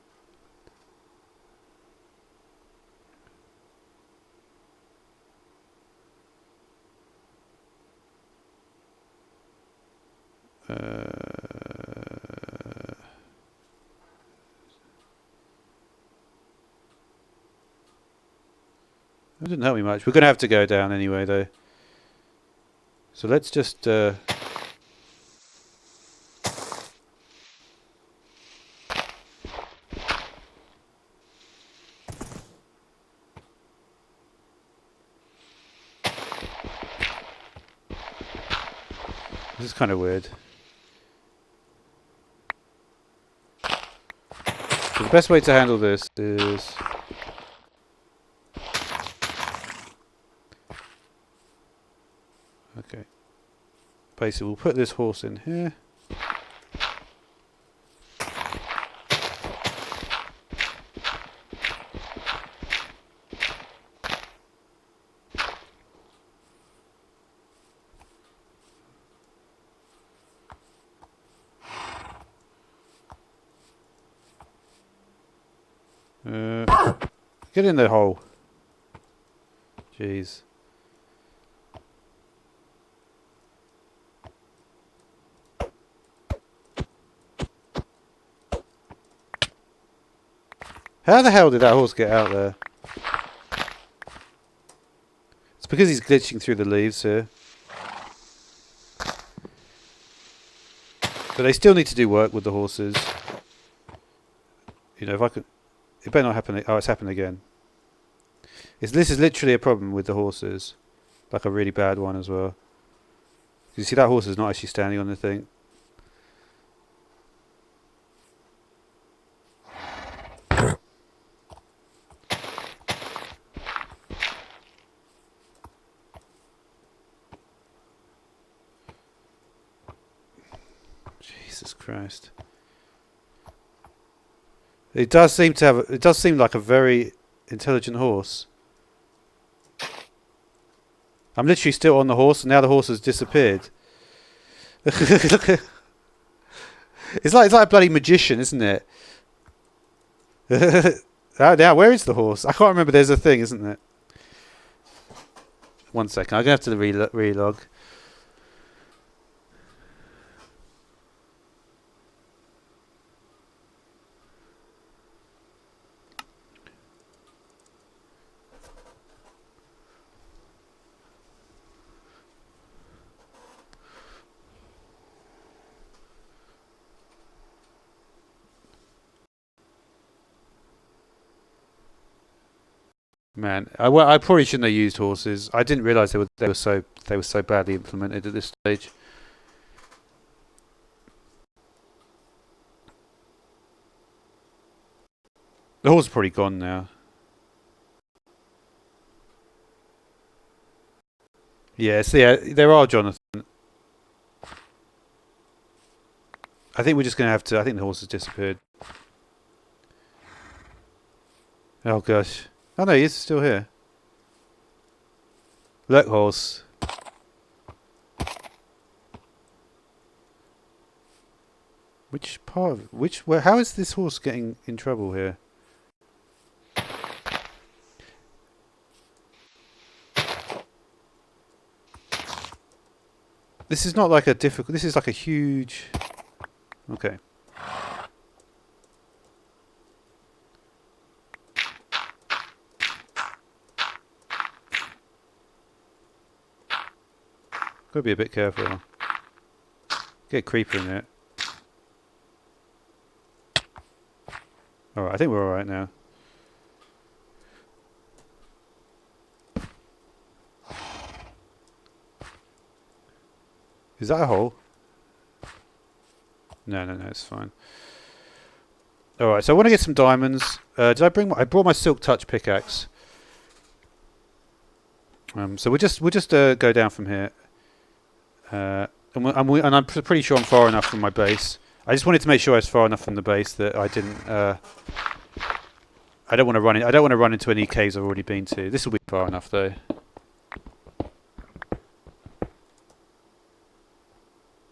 It didn't help me much. We're going to have to go down anyway, though. So let's just... This is kind of weird. So the best way to handle this is... Okay. Basically, we'll put this horse in here. Get in the hole. Jeez. How the hell did that horse get out there? It's because he's glitching through the leaves here. But they still need to do work with the horses. You know, if I could... It better not happen... Oh, it's happened again. This is literally a problem with the horses. Like a really bad one as well. You see that horse is not actually standing on the thing. Jesus Christ. It does seem to have... It does seem like a very intelligent horse. I'm literally still on the horse, and now the horse has disappeared. It's like a bloody magician, isn't it? Now, where is the horse? I can't remember. There's a thing, isn't it? 1 second. I'm going to have to relog. Man, I probably shouldn't have used horses. I didn't realise they were so badly implemented at this stage. The horse is probably gone now. Yes, yeah, there are, Jonathan. I think we're just going to have to... I think the horse has disappeared. Oh, gosh. Oh, no, he is still here. Look, horse. Which part of... how is this horse getting in trouble here? This is not like a difficult... This is like a huge... Okay. Gotta be a bit careful. Get a creeper in there. Alright, I think we're alright now. Is that a hole? No, it's fine. Alright, so I want to get some diamonds. Did I bring I brought my Silk Touch pickaxe. So we'll just go down from here. And I'm pretty sure I'm far enough from my base. I just wanted to make sure I was far enough from the base that I didn't. I don't want to run in. I don't want to run into any caves I've already been to. This will be far enough though.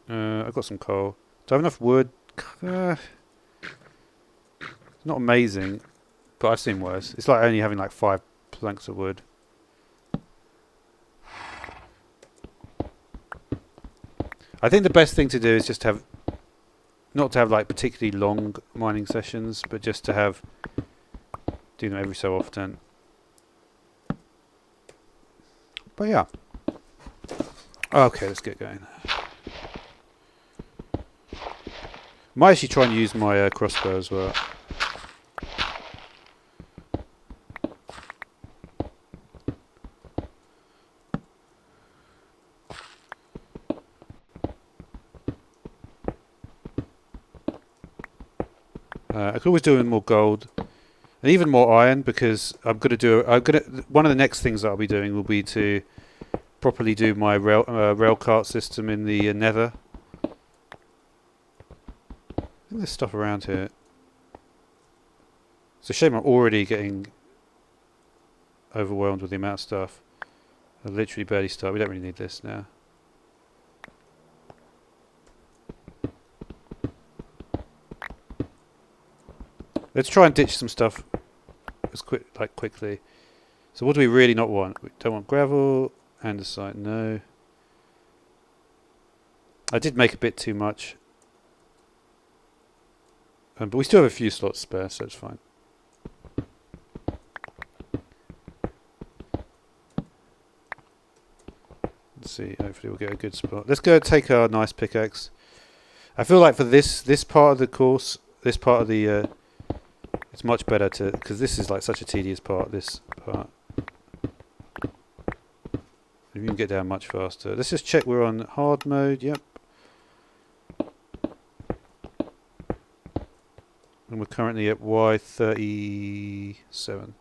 I've got some coal. Do I have enough wood? It's not amazing, but I've seen worse. It's like only having like 5 planks of wood. I think the best thing to do is just have, not to have like particularly long mining sessions, but just to have, do them every so often. But yeah. Okay, let's get going. Might actually try and use my crossbow as well. I could always do with more gold and even more iron, because one of the next things that I'll be doing will be to properly do my rail cart system in the Nether. I think there's stuff around here. It's a shame I'm already getting overwhelmed with the amount of stuff. I literally barely start. We don't really need this now. Let's try and ditch some stuff quickly. So what do we really not want? We don't want gravel, andesite, no. I did make a bit too much. But we still have a few slots spare, so it's fine. Let's see, hopefully we'll get a good spot. Let's go take our nice pickaxe. I feel like for this part of the course, this part of the... it's much better to... because this is like such a tedious part, this part. You can get down much faster. Let's just check we're on hard mode, yep. And we're currently at Y37.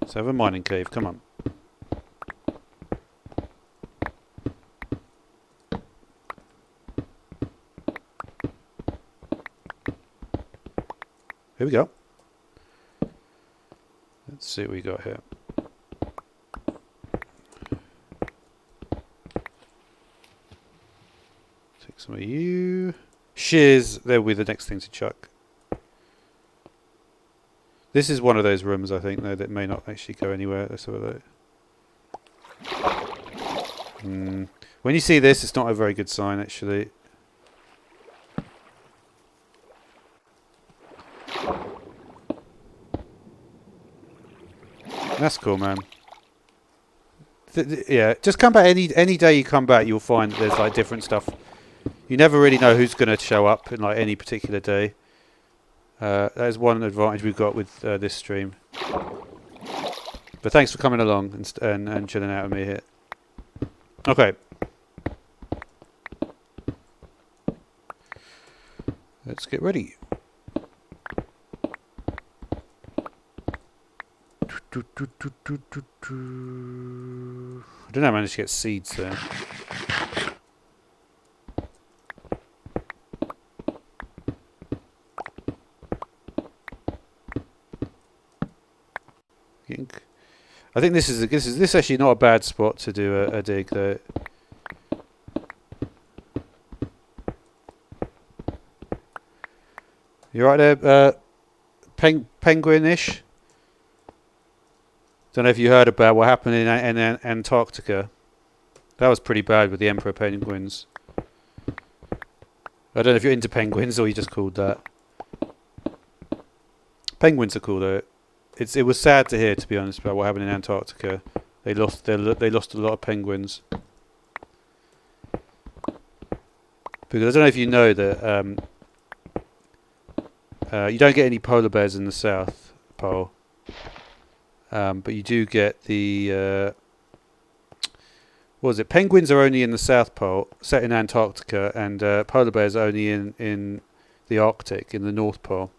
Let's have a mining cave, come on. Here we go. Let's see what we got here. Take some of you. Shears, they'll be the next thing to chuck. This is one of those rooms, I think, though, that may not actually go anywhere. Let's have a look. When you see this, it's not a very good sign, actually. That's cool, man. Yeah, just come back any day you come back, you'll find there's like different stuff. You never really know who's going to show up in like any particular day. That is one advantage we've got with this stream. But thanks for coming along and chilling out with me here. Okay. Let's get ready. I don't know, I managed to get seeds there. I think this is actually not a bad spot to do a dig though. You right there, penguin-ish? Don't know if you heard about what happened in Antarctica. That was pretty bad with the emperor penguins. I don't know if you're into penguins or you just called that. Penguins are cool though. It was sad to hear, to be honest, about what happened in Antarctica. They lost a lot of penguins. Because I don't know if you know that you don't get any polar bears in the South Pole. But you do get the what was it? Penguins are only in the South Pole, set in Antarctica, and polar bears are only in the Arctic, in the North Pole.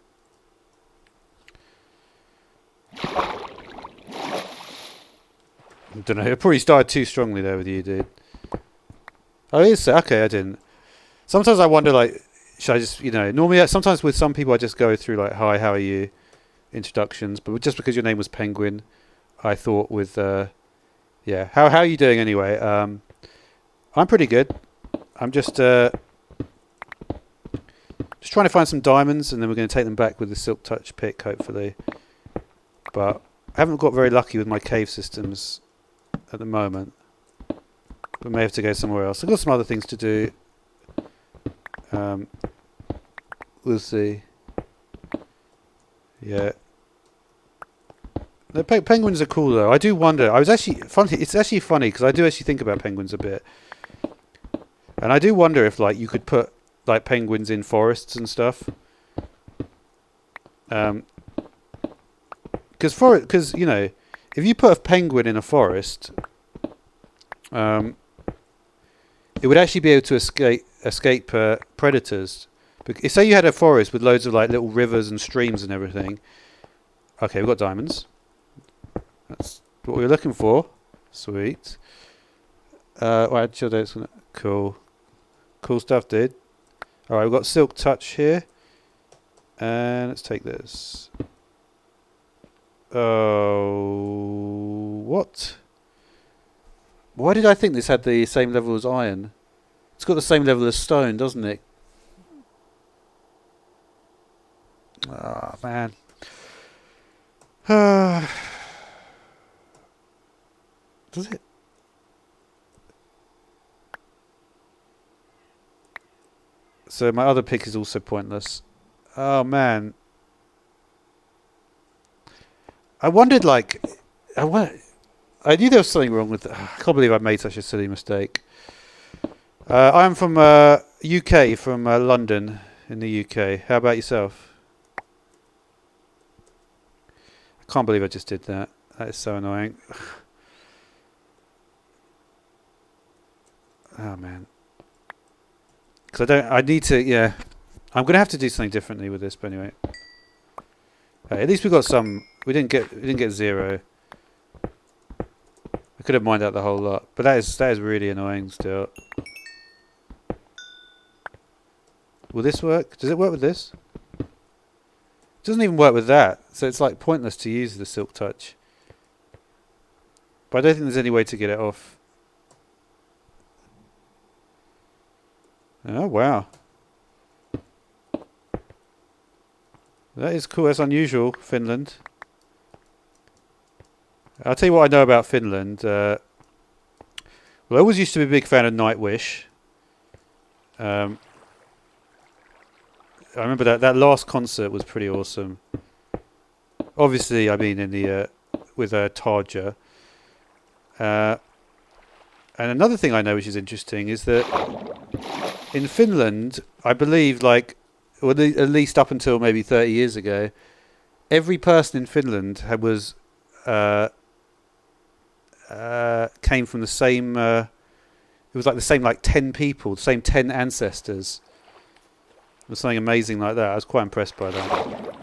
I don't know. I probably started too strongly there with you, dude. Oh, it's okay. I didn't. Sometimes I wonder, like, should I just, normally sometimes with some people I just go through like, hi, how are you? Introductions, but just because your name was Penguin, I thought with yeah, how are you doing anyway? I'm pretty good. I'm just trying to find some diamonds, and then we're going to take them back with the Silk Touch pick, hopefully. But I haven't got very lucky with my cave systems at the moment. We may have to go somewhere else. I've got some other things to do. We'll see. Yeah. The penguins are cool though. I do wonder. It's actually funny because I do actually think about penguins a bit, and I do wonder if like you could put like penguins in forests and stuff. Because if you put a penguin in a forest, it would actually be able to escape predators. Say you had a forest with loads of like little rivers and streams and everything. Okay, we've got diamonds. That's what we were looking for. Sweet. Cool. Cool stuff, dude. Alright, we've got Silk Touch here. And let's take this. Oh, what? Why did I think this had the same level as iron? It's got the same level as stone, doesn't it? Ah, man. Does it? So my other pick is also pointless. Oh, man. I wondered, like... I knew there was something wrong with... I can't believe I made such a silly mistake. I'm from UK, from London, in the UK. How about yourself? I can't believe I just did that. That is so annoying. Oh, man. Because I need to, yeah. I'm going to have to do something differently with this, but anyway. At least we got some. We didn't get 0. I could have mined out the whole lot, but that is really annoying still. Will this work? Does it work with this? It doesn't even work with that, so it's like pointless to use the Silk Touch. But I don't think there's any way to get it off. Oh wow. That is cool. That's unusual, Finland. I'll tell you what I know about Finland. Well, I always used to be a big fan of Nightwish. I remember that last concert was pretty awesome. Obviously, I mean in the with Tarja. And another thing I know which is interesting is that in Finland, I believe, like, or at least up until maybe 30 years ago, every person in Finland came from the same. It was like the same, like 10 people, the same 10 ancestors. It was something amazing like that. I was quite impressed by that.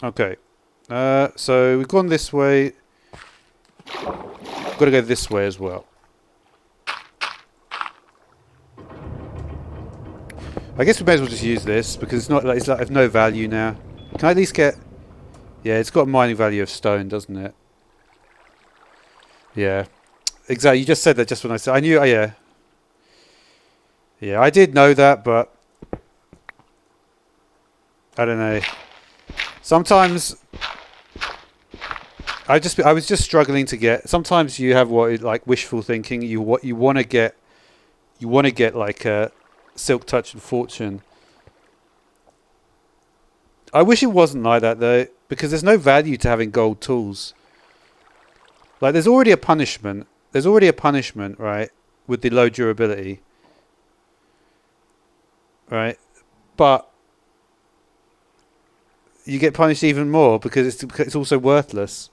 Okay. So we've gone this way. Got to go this way as well. I guess we may as well just use this because it's not like it's like of no value now. Can I at least get? Yeah, it's got a mining value of stone, doesn't it? Yeah, exactly. You just said that just when I said I knew. Yeah, yeah, I did know that, but I don't know. Sometimes I was just struggling to get. Sometimes you have what like wishful thinking. You want to get like a Silk Touch and Fortune. I wish it wasn't like that though, because there's no value to having gold tools. Like there's already a punishment. There's already a punishment, right, with the low durability. Right, but you get punished even more because it's also worthless.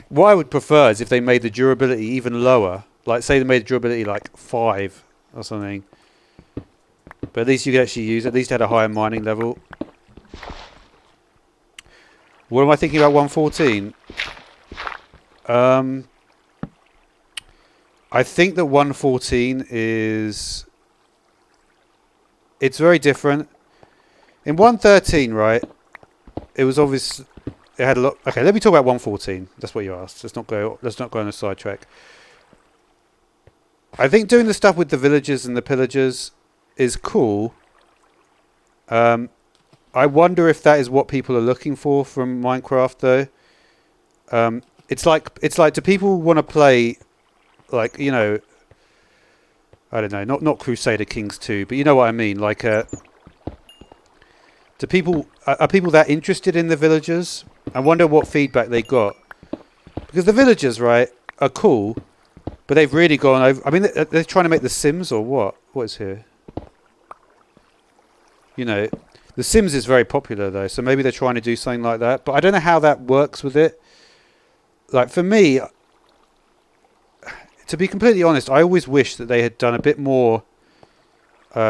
What I would prefer is if they made the durability even lower. Like say they made the durability like 5 or something. But at least you could actually use it. At least had a higher mining level. What am I thinking about 114? I think that 114 is... It's very different. In 113, right, it was obvious... It had a lot... Okay, let me talk about 114. That's what you asked. Let's not go on a sidetrack. I think doing the stuff with the villagers and the pillagers is cool. I wonder if that is what people are looking for from Minecraft, though. It's like, do people want to play, like, you know, I don't know, not Crusader Kings 2, but you know what I mean, like, do people are people that interested in the villagers? I wonder what feedback they got, because the villagers, right, are cool, but they've really gone over. I mean, they're trying to make The Sims or what? What is here? You know, The Sims is very popular though, so maybe they're trying to do something like that. But I don't know how that works with it. Like for me, to be completely honest, I always wish that they had done a bit more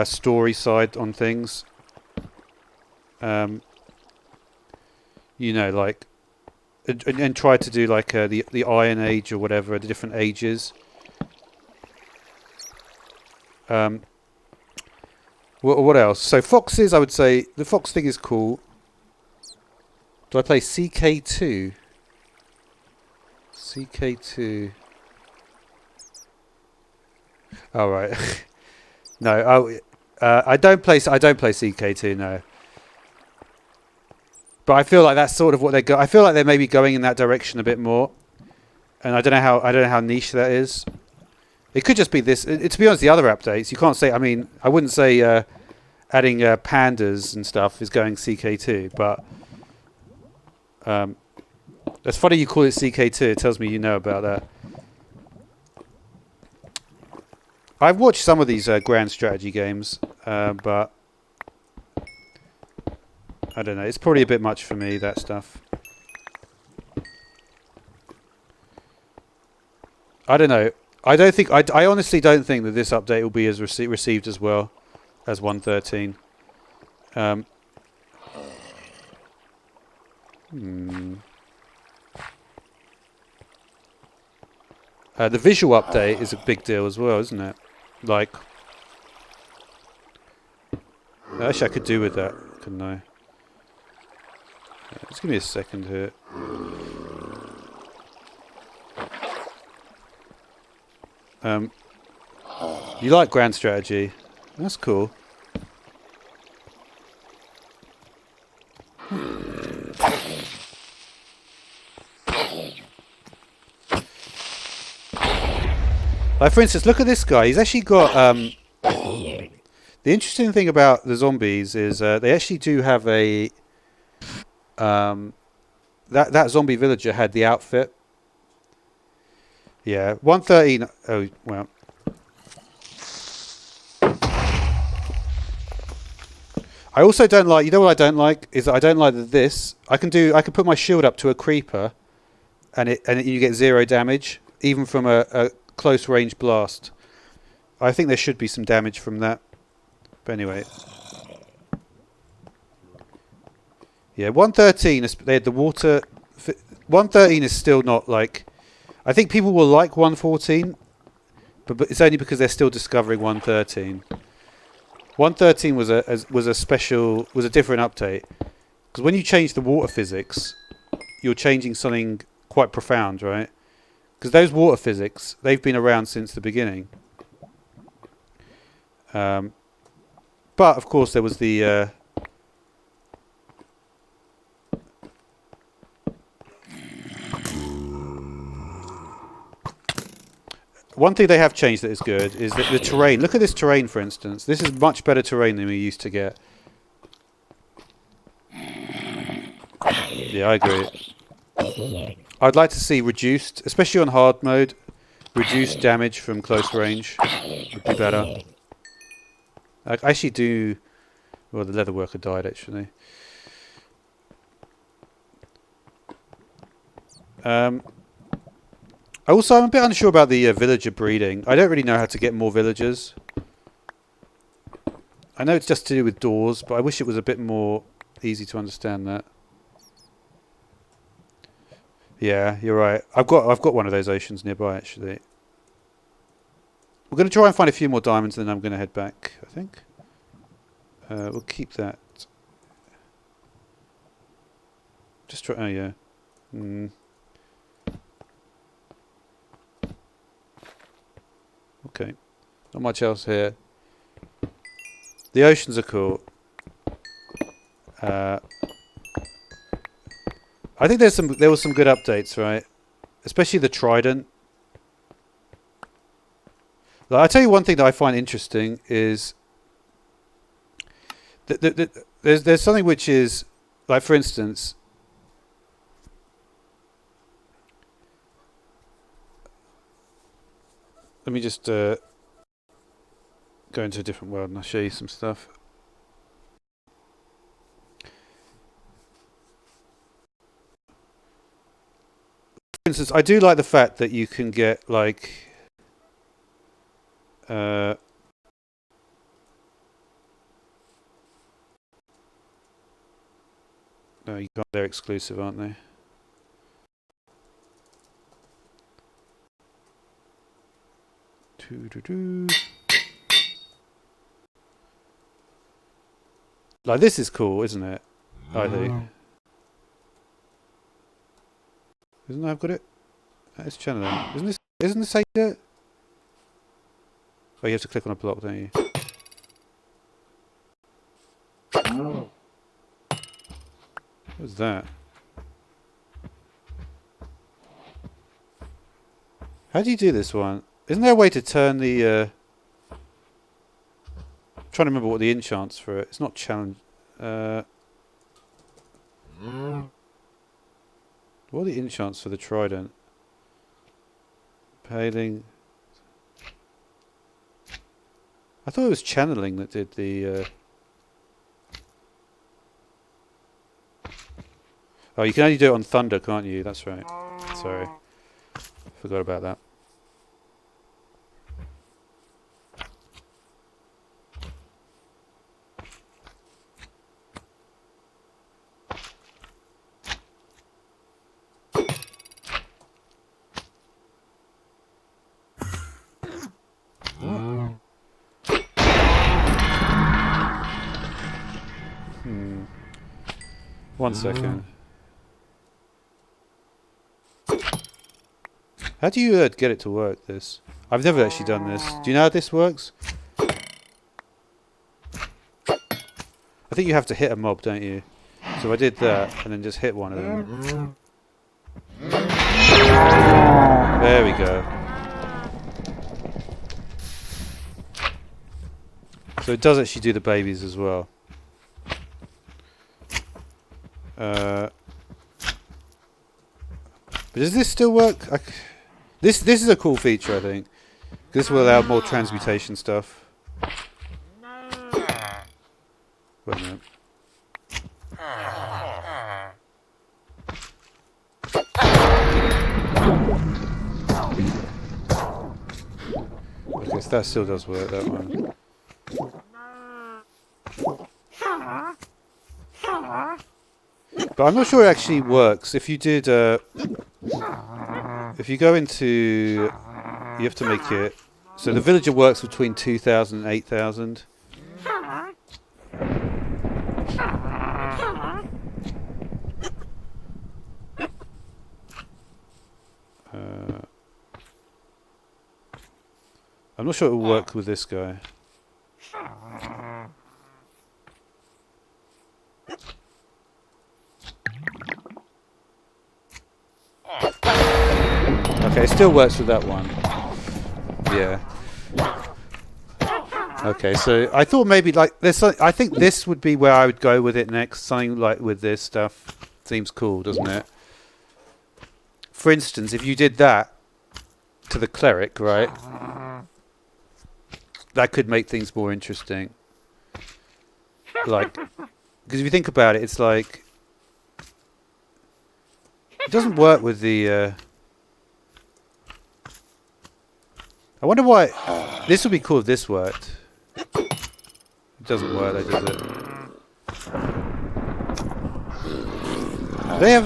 story side on things. You know, like, and try to do like the Iron Age or whatever, the different ages. What else? So foxes, I would say the fox thing is cool. Do I play CK2? CK2. Oh right. No. I don't play CK2. No. But I feel like that's sort of what they go. I feel like they're maybe going in that direction a bit more, and I don't know how niche that is. It could just be this. To be honest, the other updates you can't say. I mean, I wouldn't say adding pandas and stuff is going CK2, but it's funny you call it CK2. It tells me you know about that. I've watched some of these grand strategy games, but I don't know. It's probably a bit much for me, that stuff. I don't know. I don't think. I honestly don't think that this update will be as received as well as 1.13. The visual update is a big deal as well, isn't it? Like, actually, I could do with that, couldn't I? Just give me a second here. You like grand strategy? That's cool. Like, for instance, look at this guy. He's actually got the interesting thing about the zombies is they actually do have a that zombie villager had the outfit. Yeah, 1.13. Oh well. I also don't like. You know what I don't like is that I don't like that this. I can put my shield up to a creeper, and you get 0 damage even from a close range blast. I think there should be some damage from that. But anyway. Yeah, 1.13 is they had the water. 1.13 is still not like. I think people will like 1.14, but it's only because they're still discovering 1.13. 1.13 was a different update, because when you change the water physics, you're changing something quite profound, right? Because those water physics, they've been around since the beginning. But of course there was the one thing they have changed that is good is that the terrain. Look at this terrain, for instance. This is much better terrain than we used to get. Yeah, I agree. I'd like to see reduced, especially on hard mode, reduced damage from close range would be better. I actually do. Well, the leather worker died actually. Also, I'm a bit unsure about the villager breeding. I don't really know how to get more villagers. I know it's just to do with doors, but I wish it was a bit more easy to understand that. Yeah, you're right. I've got one of those oceans nearby actually. We're going to try and find a few more diamonds, and then I'm going to head back, I think. We'll keep that. Just try. Oh yeah. Okay. Not much else here. The oceans are cool. I think there was some good updates, right? Especially the trident. Like, I'll tell you one thing that I find interesting is there's something which is, like, for instance, let me just go into a different world and I'll show you some stuff. instance, I do like the fact that you can get like no, you can't. They're exclusive, aren't they? Like this is cool, isn't it? I think. Isn't I've got it? It's channeling. Isn't this how you do it? Oh, you have to click on a block, don't you? What's that? How do you do this one? Isn't there a way to turn the I'm trying to remember what the enchants for it. It's not challenge. What are the enchants for the trident? Paling. I thought it was channeling that did the. Oh, you can only do it on thunder, can't you? That's right. Sorry, forgot about that. One second. How do you get it to work, this? I've never actually done this. Do you know how this works? I think you have to hit a mob, don't you? So I did that, and then just hit one of them. There we go. So it does actually do the babies as well. But does this still work? This is a cool feature, I think. This will allow more transmutation stuff. Wait a minute. Okay, so that still does work, that one. But I'm not sure it actually works. If you did, if you go into, you have to make it. So the villager works between 2,000 and 8,000. I'm not sure it will work with this guy. Okay, it still works with that one. Yeah. Okay, so I thought maybe like this. I think this would be where I would go with it next. Something like with this stuff seems cool, doesn't it? For instance, if you did that to the cleric, right? That could make things more interesting. Like, because if you think about it, it's like it doesn't work with the. I wonder why. This would be cool if this worked. It doesn't work, though, does it? They have.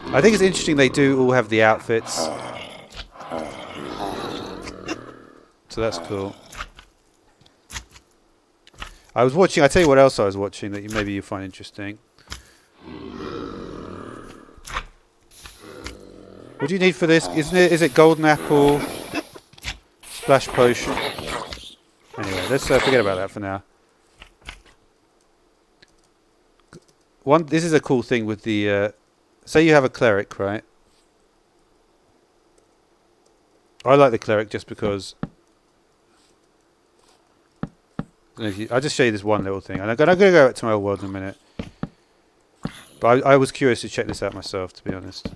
I think it's interesting they do all have the outfits. So that's cool. I was watching. I tell you what else I was watching that maybe you find interesting. What do you need for this? Isn't it? Is it golden apple? Splash potion. Anyway, let's forget about that for now. This is a cool thing with the. Say you have a cleric, right? I like the cleric just because. I'll just show you this one little thing. And I'm going to go back to my old world in a minute. But I was curious to check this out myself, to be honest.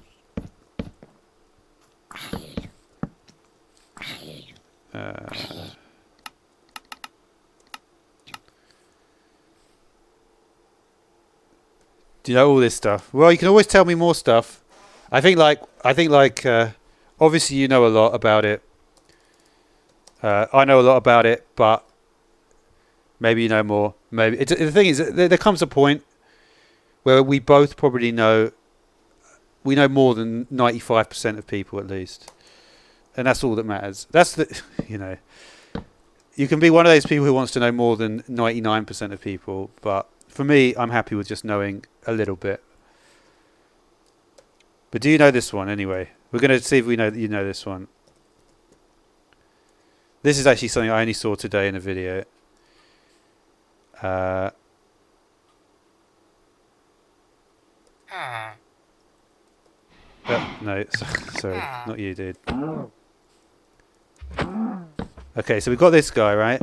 Do you know all this stuff? Well, you can always tell me more stuff. obviously you know a lot about it. I know a lot about it, but maybe you know more. Maybe the thing is, there comes a point where we both probably know. We know more than 95% of people at least, and that's all that matters. That's the, you know, you can be one of those people who wants to know more than 99% of people, but for me, I'm happy with just knowing a little bit. But do you know this one anyway? We're going to see if we know that you know this one. This is actually something I only saw today in a video. No, sorry, not you, dude. Okay, so we've got this guy, right?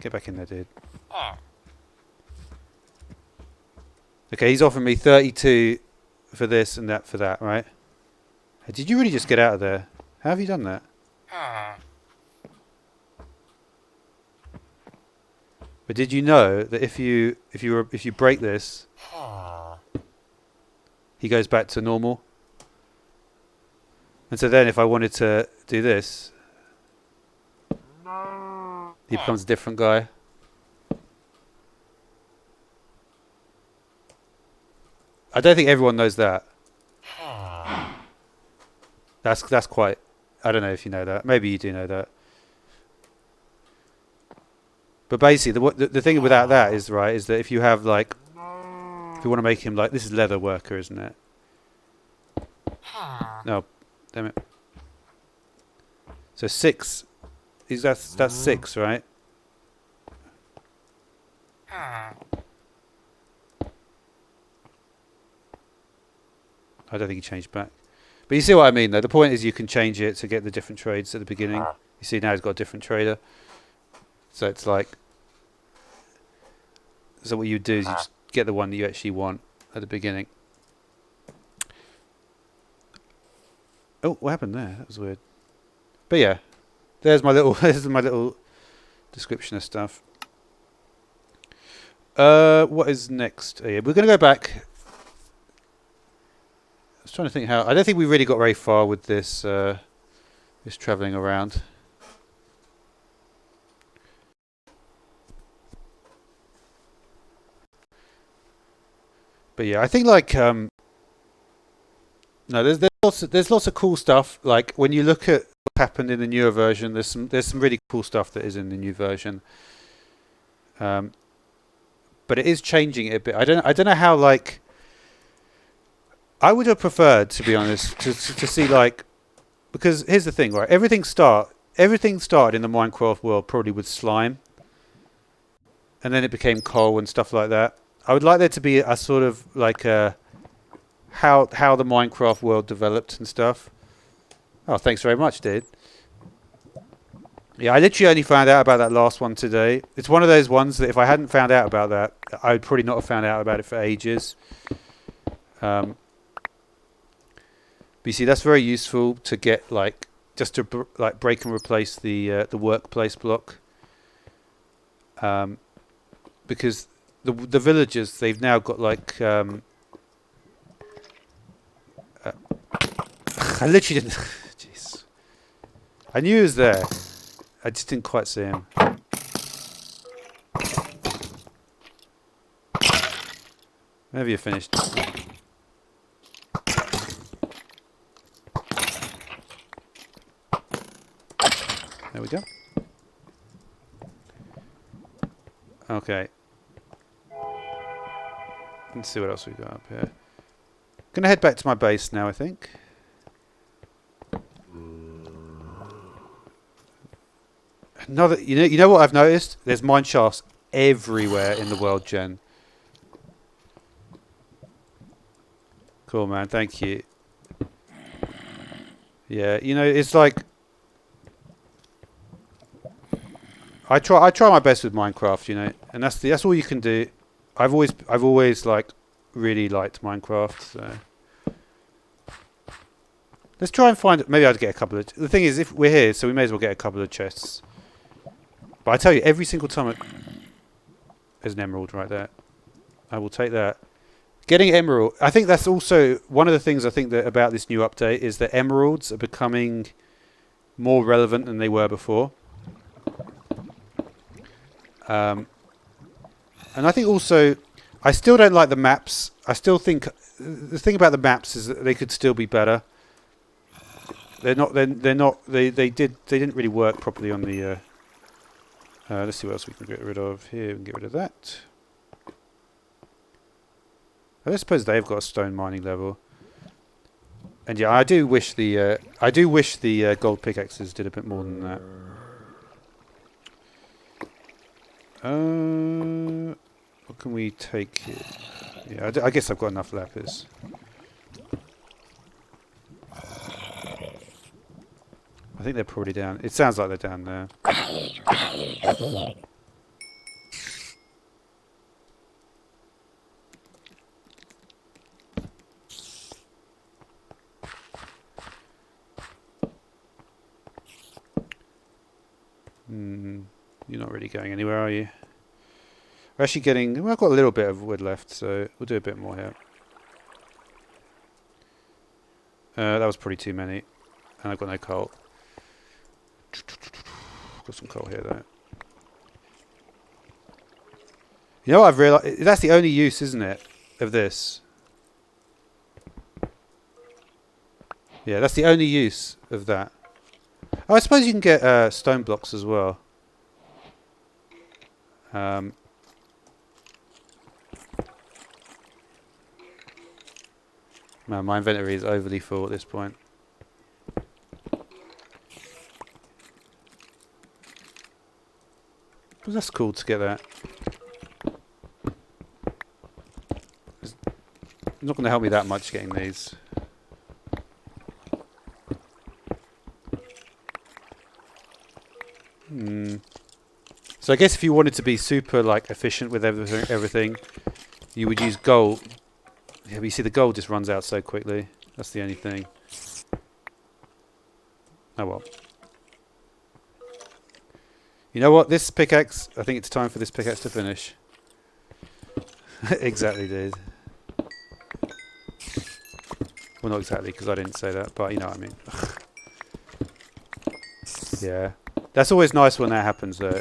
Get back in there, dude. Okay, he's offering me 32 for this and that for that, right? Hey, did you really just get out of there? How have you done that? But did you know that if you break this, he goes back to normal? And so then if I wanted to do this, he becomes a different guy. I don't think everyone knows that. That's quite... I don't know if you know that. Maybe you do know that. But basically, the thing without that is, right, is that if you have, like... If you want to make him, like... This is leather worker, isn't it? No. Damn it. So 6... That's 6, right? I don't think he changed back. But you see what I mean, though. The point is you can change it to get the different trades at the beginning. You see now he's got a different trader. So it's like... So what you do is you just get the one that you actually want at the beginning. Oh, what happened there? That was weird. But yeah, there's my little description of stuff. What is next? Oh, yeah, we're going to go back. I was trying to think how... I don't think we really got very far with this this travelling around. But yeah, I think like no, there's lots of cool stuff. Like when you look at what happened in the newer version, there's some really cool stuff that is in the new version. But it is changing it a bit. I don't know how, like... I would have preferred, to be honest, to see, like... Because here's the thing, right? Everything started in the Minecraft world probably with slime. And then it became coal and stuff like that. I would like there to be a sort of, like, how the Minecraft world developed and stuff. Oh, thanks very much, dude. Yeah, I literally only found out about that last one today. It's one of those ones that if I hadn't found out about that, I would probably not have found out about it for ages. But you see, that's very useful to get, like, just to break and replace the workplace block. Because the villagers, they've now got, like... I literally didn't... Jeez. I knew he was there. I just didn't quite see him. Maybe you're finished. There we go. Okay. Let's see what else we got up here. Gonna head back to my base now, I think. Another, you know what I've noticed? There's mine shafts everywhere in the world, Jen. Cool, man. Thank you. Yeah, you know, it's like I try my best with Minecraft, you know, and that's all you can do. I've always like really liked Minecraft. So let's try and find. Maybe I'd get a couple of. The thing is, if we're here, so we may as well get a couple of chests. But I tell you, every single time there's an emerald right there. I will take that. Getting emerald. I think that's also one of the things I think that about this new update is that emeralds are becoming more relevant than they were before. And I think also, I still don't like the maps. I still think the thing about the maps is that they could still be better. They're not. They're not. They didn't really work properly on the. Let's see what else we can get rid of here. We can get rid of that. I suppose they've got a stone mining level. And yeah, I do wish the gold pickaxes did a bit more than that. What can we take here? Yeah, I guess I've got enough lapis. I think they're probably down. It sounds like they're down there. You're not really going anywhere, are you? We're actually getting... Well, I've got a little bit of wood left, so we'll do a bit more here. That was probably too many. And I've got no coal. Got some coal here, though. You know what I've realised? That's the only use, isn't it, of this? Yeah, that's the only use of that. Oh, I suppose you can get stone blocks as well. Man, my inventory is overly full at this point. But that's cool to get that. It's not going to help me that much getting these. So I guess if you wanted to be super like efficient with everything, you would use gold. Yeah, but you see the gold just runs out so quickly. That's the only thing. Oh well. You know what? This pickaxe, I think it's time for this pickaxe to finish. Exactly, dude. Well, not exactly, because I didn't say that, but you know what I mean. Yeah. That's always nice when that happens, though.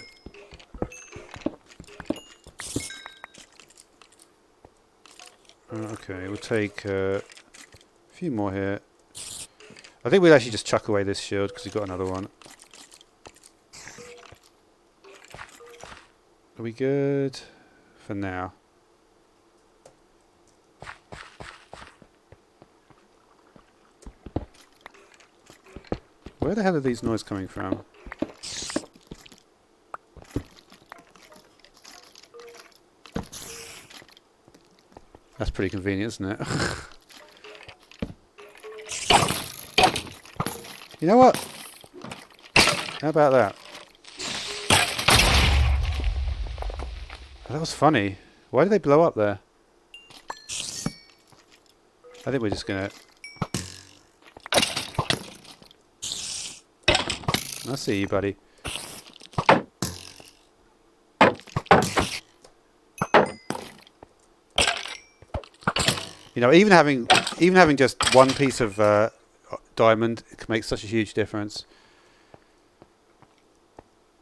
Okay, we'll take a few more here. I think we'll actually just chuck away this shield, because we've got another one. Are we good? For now. Where the hell are these noises coming from? That's pretty convenient, isn't it? You know what? How about that? That was funny. Why did they blow up there? I think we're just gonna... I see you, buddy. You know, even having just one piece of diamond can make such a huge difference.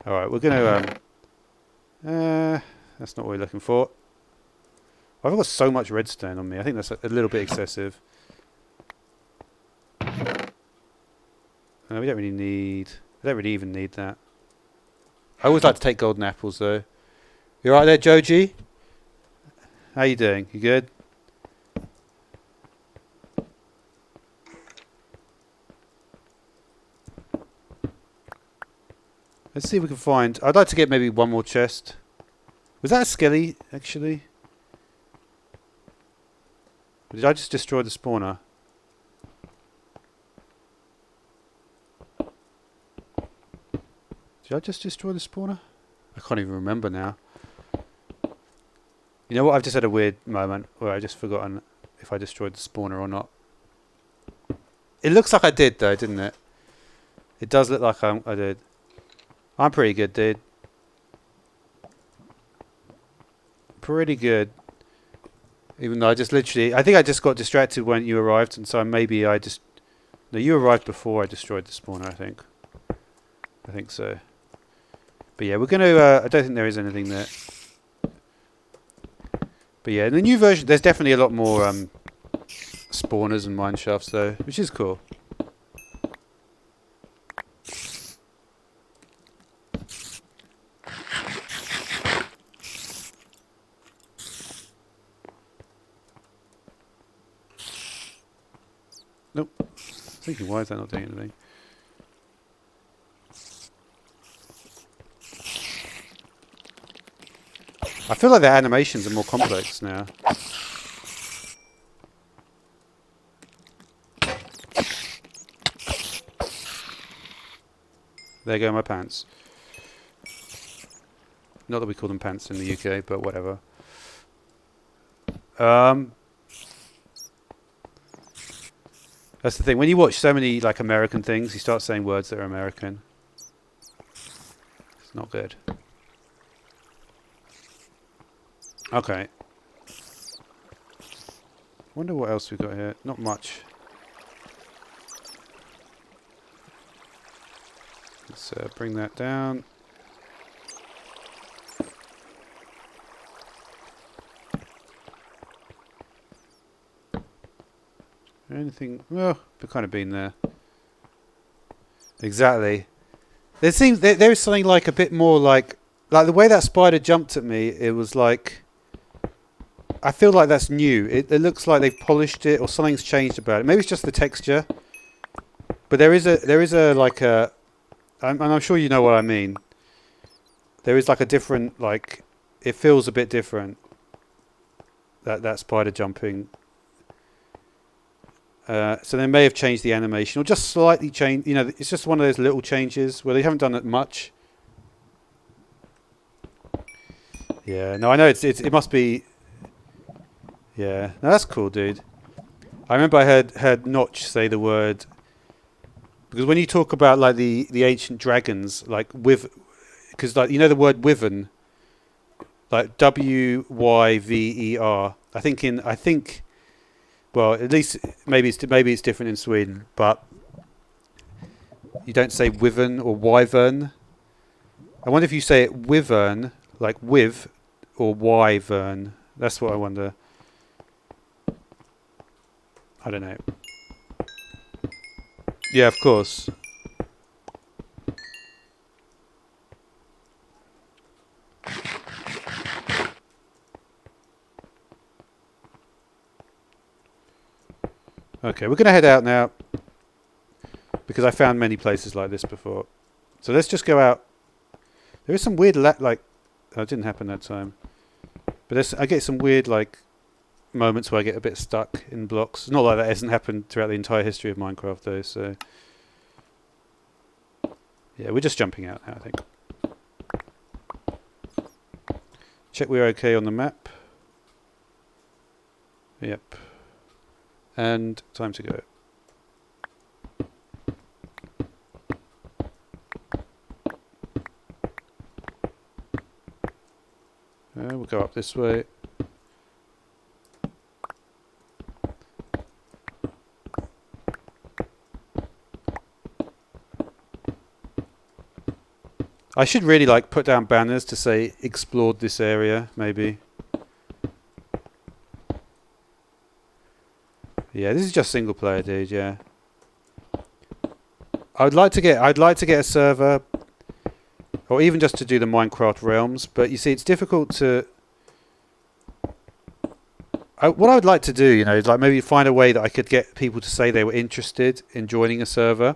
All right, we're gonna. That's not what we're looking for. I've got so much redstone on me. I think that's a little bit excessive. We don't really need. I don't really even need that. I always like to take golden apples, though. You all right there, Joji? How you doing? You good? Let's see if we can find... I'd like to get maybe one more chest. Was that a skelly, actually? Or did I just destroy the spawner? Did I just destroy the spawner? I can't even remember now. You know what? I've just had a weird moment where I just forgotten if I destroyed the spawner or not. It looks like I did, though, didn't it? It does look like I did. I'm pretty good, dude. Pretty good. Even though I just literally, I think I just got distracted when you arrived, and so maybe I just. No, you arrived before I destroyed the spawner. I think so. But yeah, we're gonna. I don't think there is anything there. But yeah, in the new version, there's definitely a lot more spawners and mine shafts though, which is cool. Nope. I was thinking, why is that not doing anything? I feel like the animations are more complex now. There go my pants. Not that we call them pants in the UK, but whatever. That's the thing. When you watch so many like American things, you start saying words that are American. It's not good. Okay. Wonder what else we've got here. Not much. Let's bring that down. Anything? Well, we've kind of been there. Exactly. There seems there is something like a bit more like the way that spider jumped at me. It was like I feel like that's new. It looks like they've polished it or something's changed about it. Maybe it's just the texture. But there is a like a, and I'm sure you know what I mean. There is like a different like it feels a bit different. That spider jumping. So they may have changed the animation or just slightly changed. You know, it's just one of those little changes where they haven't done it much. Yeah, no, I know it must be. Yeah, no, that's cool, dude. I remember I heard Notch say the word because when you talk about like the ancient dragons, like because like you know the word wyvern, like Wyver. I think. Well, at least maybe it's different in Sweden, but you don't say wyvern or wyvern. I wonder if you say it wyvern, like with, or wyvern. That's what I wonder. I don't know. Yeah, of course. Okay, we're going to head out now because I found many places like this before. So let's just go out. There is some weird like oh, it didn't happen that time. But I get some weird like moments where I get a bit stuck in blocks. Not like that hasn't happened throughout the entire history of Minecraft though, so yeah, we're just jumping out now, I think. Check we're okay on the map. Yep. And time to go. We'll go up this way. I should really like put down banners to say explored this area, maybe. Yeah, this is just single player, dude, yeah. I'd like to get a server or even just to do the Minecraft realms, but you see it's difficult to what I would like to do, you know, is like maybe find a way that I could get people to say they were interested in joining a server.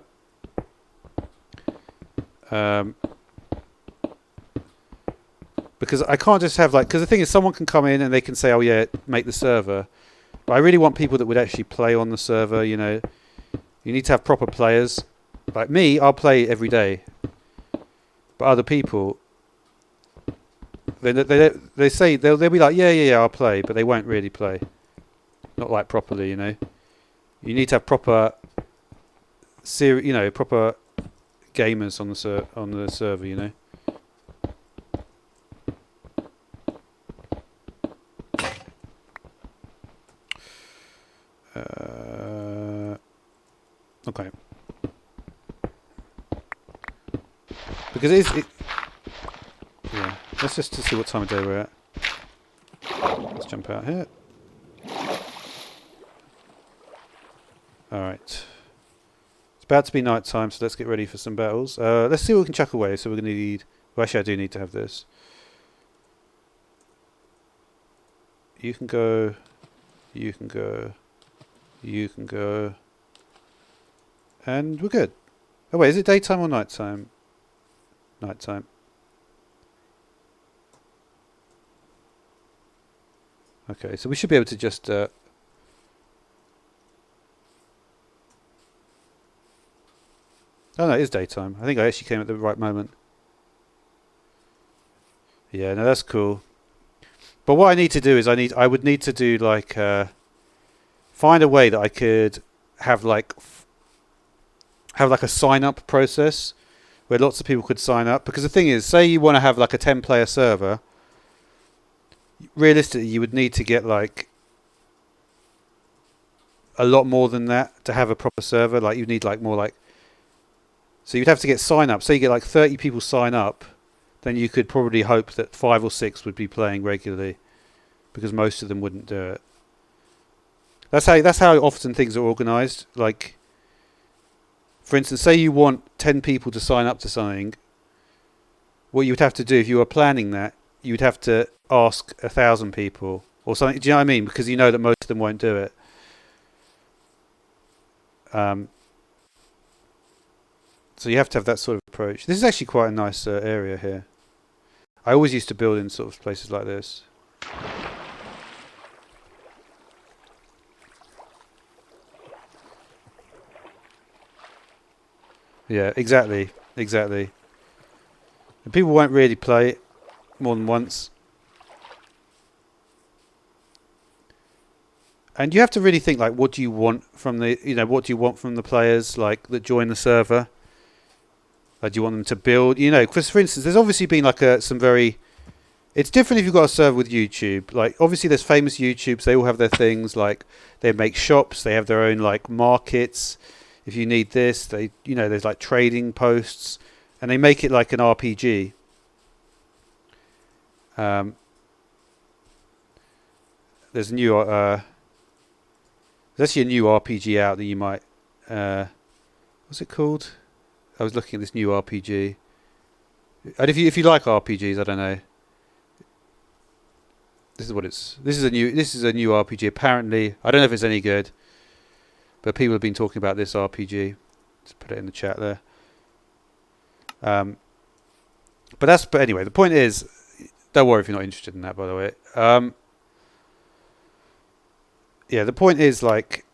Because I can't just have like, because the thing is someone can come in and they can say, oh yeah, make the server. But I really want people that would actually play on the server, you know. You need to have proper players. Like me, I'll play every day. But other people, they say, they'll be like, yeah, I'll play. But they won't really play. Not like properly, you know. You need to have proper, proper gamers on the server, you know. Because it yeah. Let's just to see what time of day we're at. Let's jump out here. Alright. It's about to be night time, so let's get ready for some battles. Let's see what we can chuck away. So we're going to need... Well, actually, I do need to have this. You can go... You can go... You can go... And we're good. Oh wait, is it daytime or nighttime? Nighttime. Okay, so we should be able to just... Oh no, it is daytime. I think I actually came at the right moment. Yeah, no, that's cool. But what I need to do is I would need to do like find a way that I could have like a sign up process where lots of people could sign up. Because the thing is, say you want to have like a 10-player server, realistically you would need to get like a lot more than that to have a proper server. Like you need like more like, so you'd have to get sign up. So you get like 30 people sign up, then you could probably hope that 5 or 6 would be playing regularly, because most of them wouldn't do it. That's how often things are organised. Like, for instance, say you want 10 people to sign up to something. What you would have to do if you were planning that, you would have to ask 1,000 people or something. Do you know what I mean? Because you know that most of them won't do it. So you have to have that sort of approach. This is actually quite a nice area here. I always used to build in sort of places like this. Yeah, exactly. And people won't really play it more than once. And you have to really think like, what do you want from the players like that join the server? Do you want them to build? Because for instance, there's obviously been like some very... It's different if you've got a server with YouTube. Like, obviously there's famous YouTubes. They all have their things. Like, they make shops. They have their own like markets. If you need this, there's like trading posts, and they make it like an RPG. There's actually a new RPG out that you might... what's it called? I was looking at this new RPG. And if you like RPGs, I don't know. This is a new RPG. Apparently, I don't know if it's any good, but people have been talking about this RPG. Just put it in the chat there. But anyway, the point is, don't worry if you're not interested in that, by the way. Yeah, the point is like,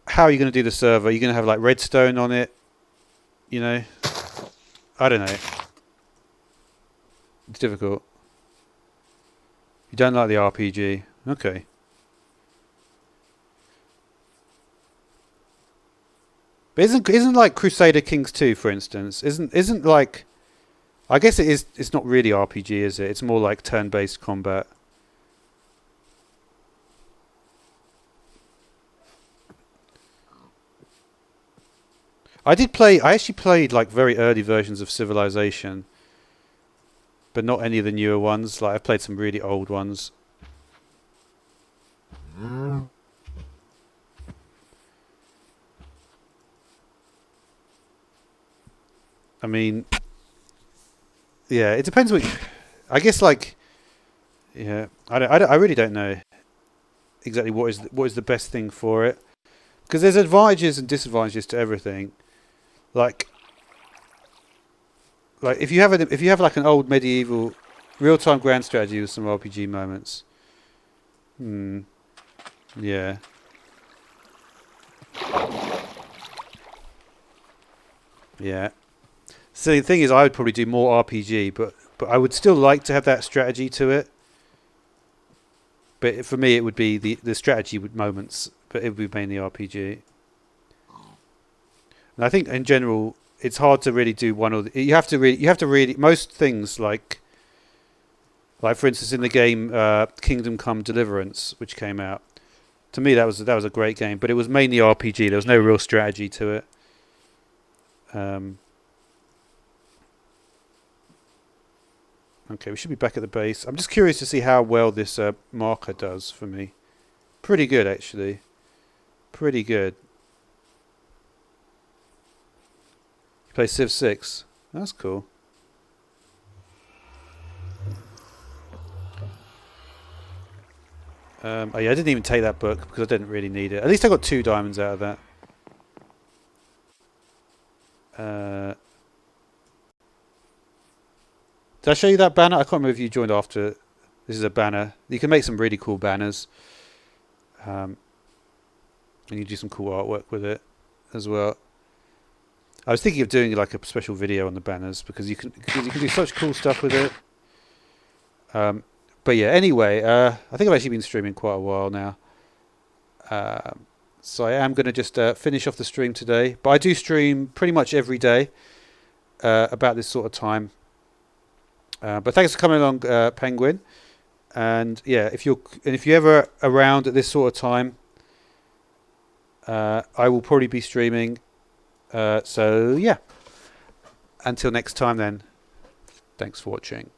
how are you going to do the server? Are you going to have like redstone on it? I don't know. It's difficult. You don't like the RPG? Okay. But isn't like Crusader Kings 2, for instance? Isn't like... I guess it is. It's not really RPG, is it? It's more like turn-based combat. I actually played like very early versions of Civilization, but not any of the newer ones. Like, I've played some really old ones. I mean, yeah, it depends what... I guess like... Yeah, I really don't know exactly what is the best thing for it, because there's advantages and disadvantages to everything. Like if you have like an old medieval real-time grand strategy with some RPG moments. Yeah. Yeah. So the thing is, I would probably do more RPG, but I would still like to have that strategy to it. But for me, it would be the strategy with moments, but it would be mainly RPG. And I think in general, it's hard to really do one or you have to really most things like for instance in the game Kingdom Come Deliverance, which came out. To me, that was a great game, but it was mainly RPG. There was no real strategy to it. Okay, we should be back at the base. I'm just curious to see how well this marker does for me. Pretty good, actually. Pretty good. You play Civ 6. That's cool. Oh yeah, I didn't even take that book because I didn't really need it. At least I got 2 diamonds out of that. Did I show you that banner? I can't remember if you joined after. This is a banner. You can make some really cool banners. And you do some cool artwork with it as well. I was thinking of doing like a special video on the banners because you can do such cool stuff with it. But yeah, anyway, I think I've actually been streaming quite a while now. So I am going to just finish off the stream today. But I do stream pretty much every day about this sort of time. But thanks for coming along, Penguin. And yeah, if you're ever around at this sort of time, I will probably be streaming. So yeah, until next time then, thanks for watching.